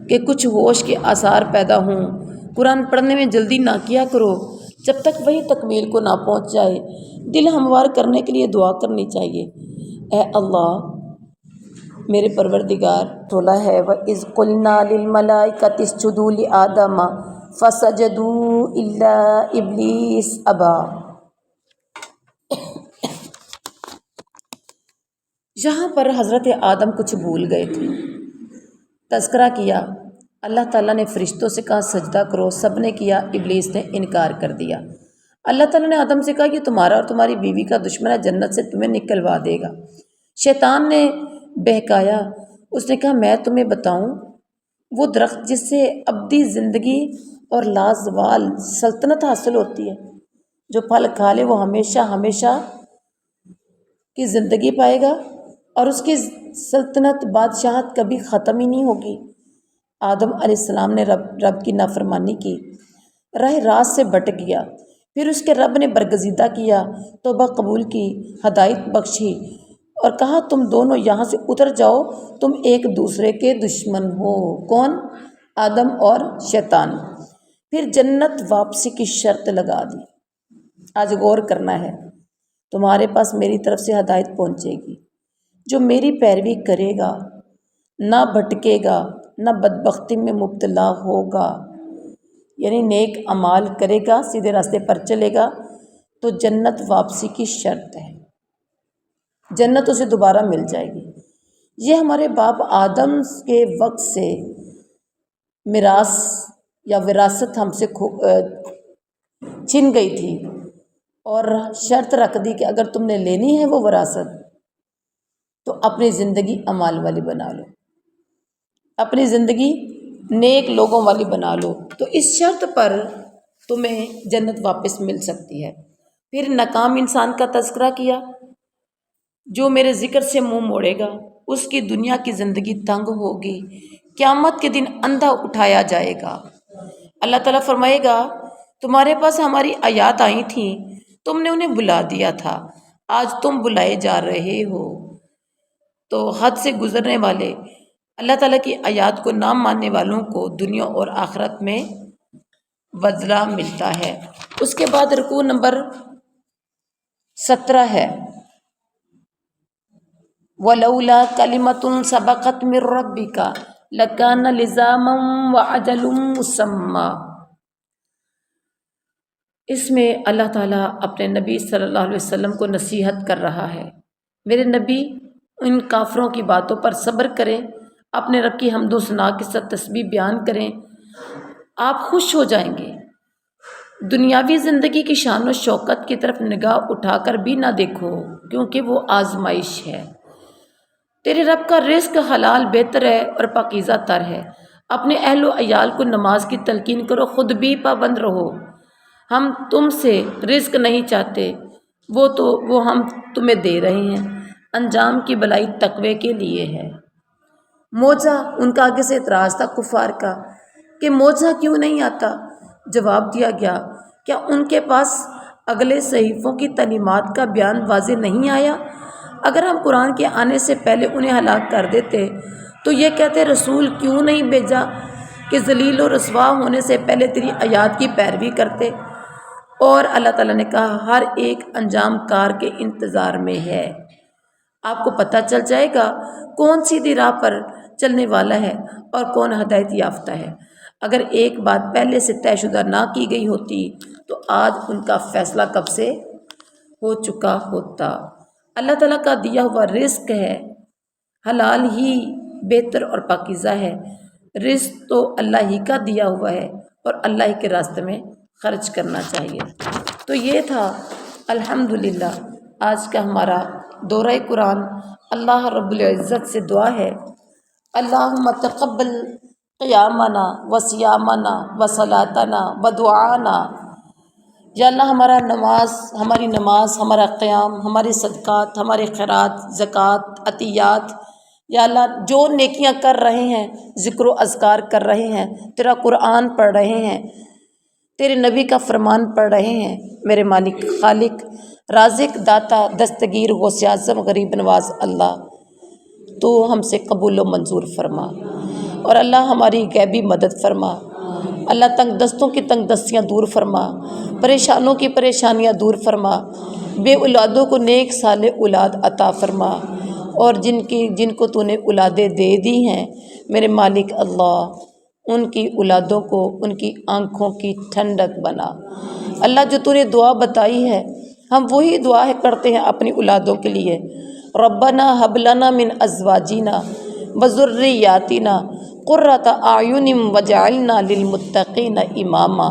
کہ کچھ ہوش کے آثار پیدا ہوں۔ قرآن پڑھنے میں جلدی نہ کیا کرو جب تک وہی تکمیل کو نہ پہنچ جائے۔ دل ہموار کرنے کے لیے دعا کرنی چاہیے۔ اے اللہ میرے پروردگار، بولا ہے وَإِذْ قُلْنَا لِلْمَلَائِكَةِ اسْجُدُوا لِآدَمَ فَسَجَدُوا إِلَّا إِبْلِيسَ أَبَىٰ۔ یہاں پر حضرت آدم کچھ بھول گئے تھے، تذکرہ کیا۔ اللہ تعالیٰ نے فرشتوں سے کہا سجدہ کرو، سب نے کیا، ابلیس نے انکار کر دیا۔ اللہ تعالیٰ نے آدم سے کہا کہ تمہارا اور تمہاری بیوی کا دشمن ہے، جنت سے تمہیں نکلوا دے گا۔ شیطان نے بہکایا، اس نے کہا میں تمہیں بتاؤں وہ درخت جس سے ابدی زندگی اور لازوال سلطنت حاصل ہوتی ہے، جو پھل کھا لے وہ ہمیشہ ہمیشہ کی زندگی پائے گا اور اس کی سلطنت بادشاہت کبھی ختم ہی نہیں ہوگی۔ آدم علیہ السلام نے رب کی نافرمانی کی، راہ راست سے بھٹک گیا، پھر اس کے رب نے برگزیدہ کیا، توبہ قبول کی، ہدایت بخشی اور کہا تم دونوں یہاں سے اتر جاؤ، تم ایک دوسرے کے دشمن ہو۔ کون؟ آدم اور شیطان۔ پھر جنت واپسی کی شرط لگا دی۔ آج غور کرنا ہے، تمہارے پاس میری طرف سے ہدایت پہنچے گی، جو میری پیروی کرے گا نہ بھٹکے گا نہ بدبختی میں مبتلا ہوگا، یعنی نیک اعمال کرے گا، سیدھے راستے پر چلے گا تو جنت واپسی کی شرط ہے، جنت اسے دوبارہ مل جائے گی۔ یہ ہمارے باپ آدم کے وقت سے میراث یا وراثت ہم سے چھن گئی تھی اور شرط رکھ دی کہ اگر تم نے لینی ہے وہ وراثت تو اپنی زندگی اعمال والی بنا لو، اپنی زندگی نیک لوگوں والی بنا لو، تو اس شرط پر تمہیں جنت واپس مل سکتی ہے۔ پھر ناکام انسان کا تذکرہ کیا، جو میرے ذکر سے منہ موڑے گا اس کی دنیا کی زندگی تنگ ہوگی، قیامت کے دن اندھا اٹھایا جائے گا۔ اللہ تعالیٰ فرمائے گا تمہارے پاس ہماری آیات آئی تھیں، تم نے انہیں بلا دیا تھا، آج تم بلائے جا رہے ہو۔ تو حد سے گزرنے والے، اللہ تعالیٰ کی آیات کو نہ ماننے والوں کو دنیا اور آخرت میں بدلہ ملتا ہے۔ اس کے بعد رکوع نمبر 17 ہے وَلَوْلَا كَلِمَةٌ سَبَقَتْ مِن رَّبِّكَ لَكَانَ لِزَامًا وَأَجَلٌ مُّسَمًّى۔ اس میں اللہ تعالیٰ اپنے نبی صلی اللہ علیہ وسلم کو نصیحت کر رہا ہے، میرے نبی ان کافروں کی باتوں پر صبر کریں، اپنے رب کی حمد و ثنا کے ساتھ تسبیح بیان کریں، آپ خوش ہو جائیں گے۔ دنیاوی زندگی کی شان و شوکت کی طرف نگاہ اٹھا کر بھی نہ دیکھو، کیونکہ وہ آزمائش ہے۔ تیرے رب کا رزق حلال بہتر ہے اور پاکیزہ تر ہے۔ اپنے اہل و عیال کو نماز کی تلقین کرو، خود بھی پابند رہو۔ ہم تم سے رزق نہیں چاہتے، وہ ہم تمہیں دے رہے ہیں، انجام کی بھلائی تقوی کے لیے ہے۔ موجہ، ان کا آگے سے اعتراض تھا کفار کا کہ موجہ کیوں نہیں آتا؟ جواب دیا گیا کیا ان کے پاس اگلے صحیفوں کی تعلیمات کا بیان واضح نہیں آیا؟ اگر ہم قرآن کے آنے سے پہلے انہیں ہلاک کر دیتے تو یہ کہتے رسول کیوں نہیں بھیجا کہ ذلیل و رسوا ہونے سے پہلے تیری آیات کی پیروی کرتے۔ اور اللہ تعالیٰ نے کہا ہر ایک انجام کار کے انتظار میں ہے، آپ کو پتہ چل جائے گا کون سیدھی راہ پر چلنے والا ہے اور کون ہدایت یافتہ ہے۔ اگر ایک بات پہلے سے طے شدہ نہ کی گئی ہوتی تو آج ان کا فیصلہ کب سے ہو چکا ہوتا۔ اللہ تعالیٰ کا دیا ہوا رزق ہے، حلال ہی بہتر اور پاکیزہ ہے۔ رزق تو اللہ ہی کا دیا ہوا ہے اور اللہ ہی کے راستے میں خرچ کرنا چاہیے۔ تو یہ تھا الحمدللہ آج کا ہمارا دورہ قرآن۔ اللہ رب العزت سے دعا ہے اللہم تقبل قیامنا و سیامنا و صلاتنا و دعانا یا اللہ ہماری نماز، ہمارا قیام، ہمارے صدقات، ہمارے خیرات، زکوٰۃ، عطیات، یا اللہ جو نیکیاں کر رہے ہیں، ذکر و اذکار کر رہے ہیں، تیرا قرآن پڑھ رہے ہیں، تیرے نبی کا فرمان پڑھ رہے ہیں، میرے مالک، خالق، رازق، داتا، دستگیر، غوث اعظم، غریب نواز، اللہ تو ہم سے قبول و منظور فرما، اور اللہ ہماری غیبی مدد فرما، اللہ تنگ دستوں کی تنگ دستیاں دور فرما، پریشانوں کی پریشانیاں دور فرما، بے اولادوں کو نیک صالح اولاد عطا فرما، اور جن کو تو نے اولادیں دے دی ہیں میرے مالک اللہ، ان کی اولادوں کو ان کی آنکھوں کی ٹھنڈک بنا، اللہ جو تو نے دعا بتائی ہے ہم وہی دعا کرتے ہیں اپنی اولادوں کے لیے، ربنا ہب لنا من ازواجنا وذریاتنا قرۃ اعین وجعلنا للمتقین اماما،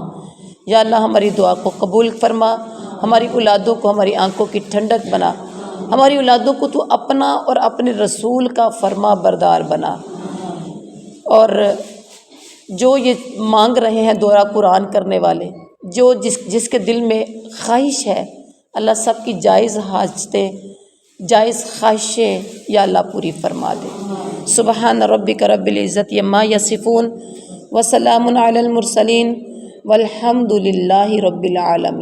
یا اللہ ہماری دعا کو قبول فرما، ہماری اولادوں کو ہماری آنکھوں کی ٹھنڈک بنا، ہماری اولادوں کو تو اپنا اور اپنے رسول کا فرما بردار بنا، اور جو یہ مانگ رہے ہیں دورہ قرآن کرنے والے، جو جس کے دل میں خواہش ہے اللہ سب کی جائز حاجتیں، جائز خواہشیں یا اللہ پوری فرما دے۔ سبحان ربک رب العزت عما یصفون وسلام علی المرسلین والحمد للہ رب العالمین۔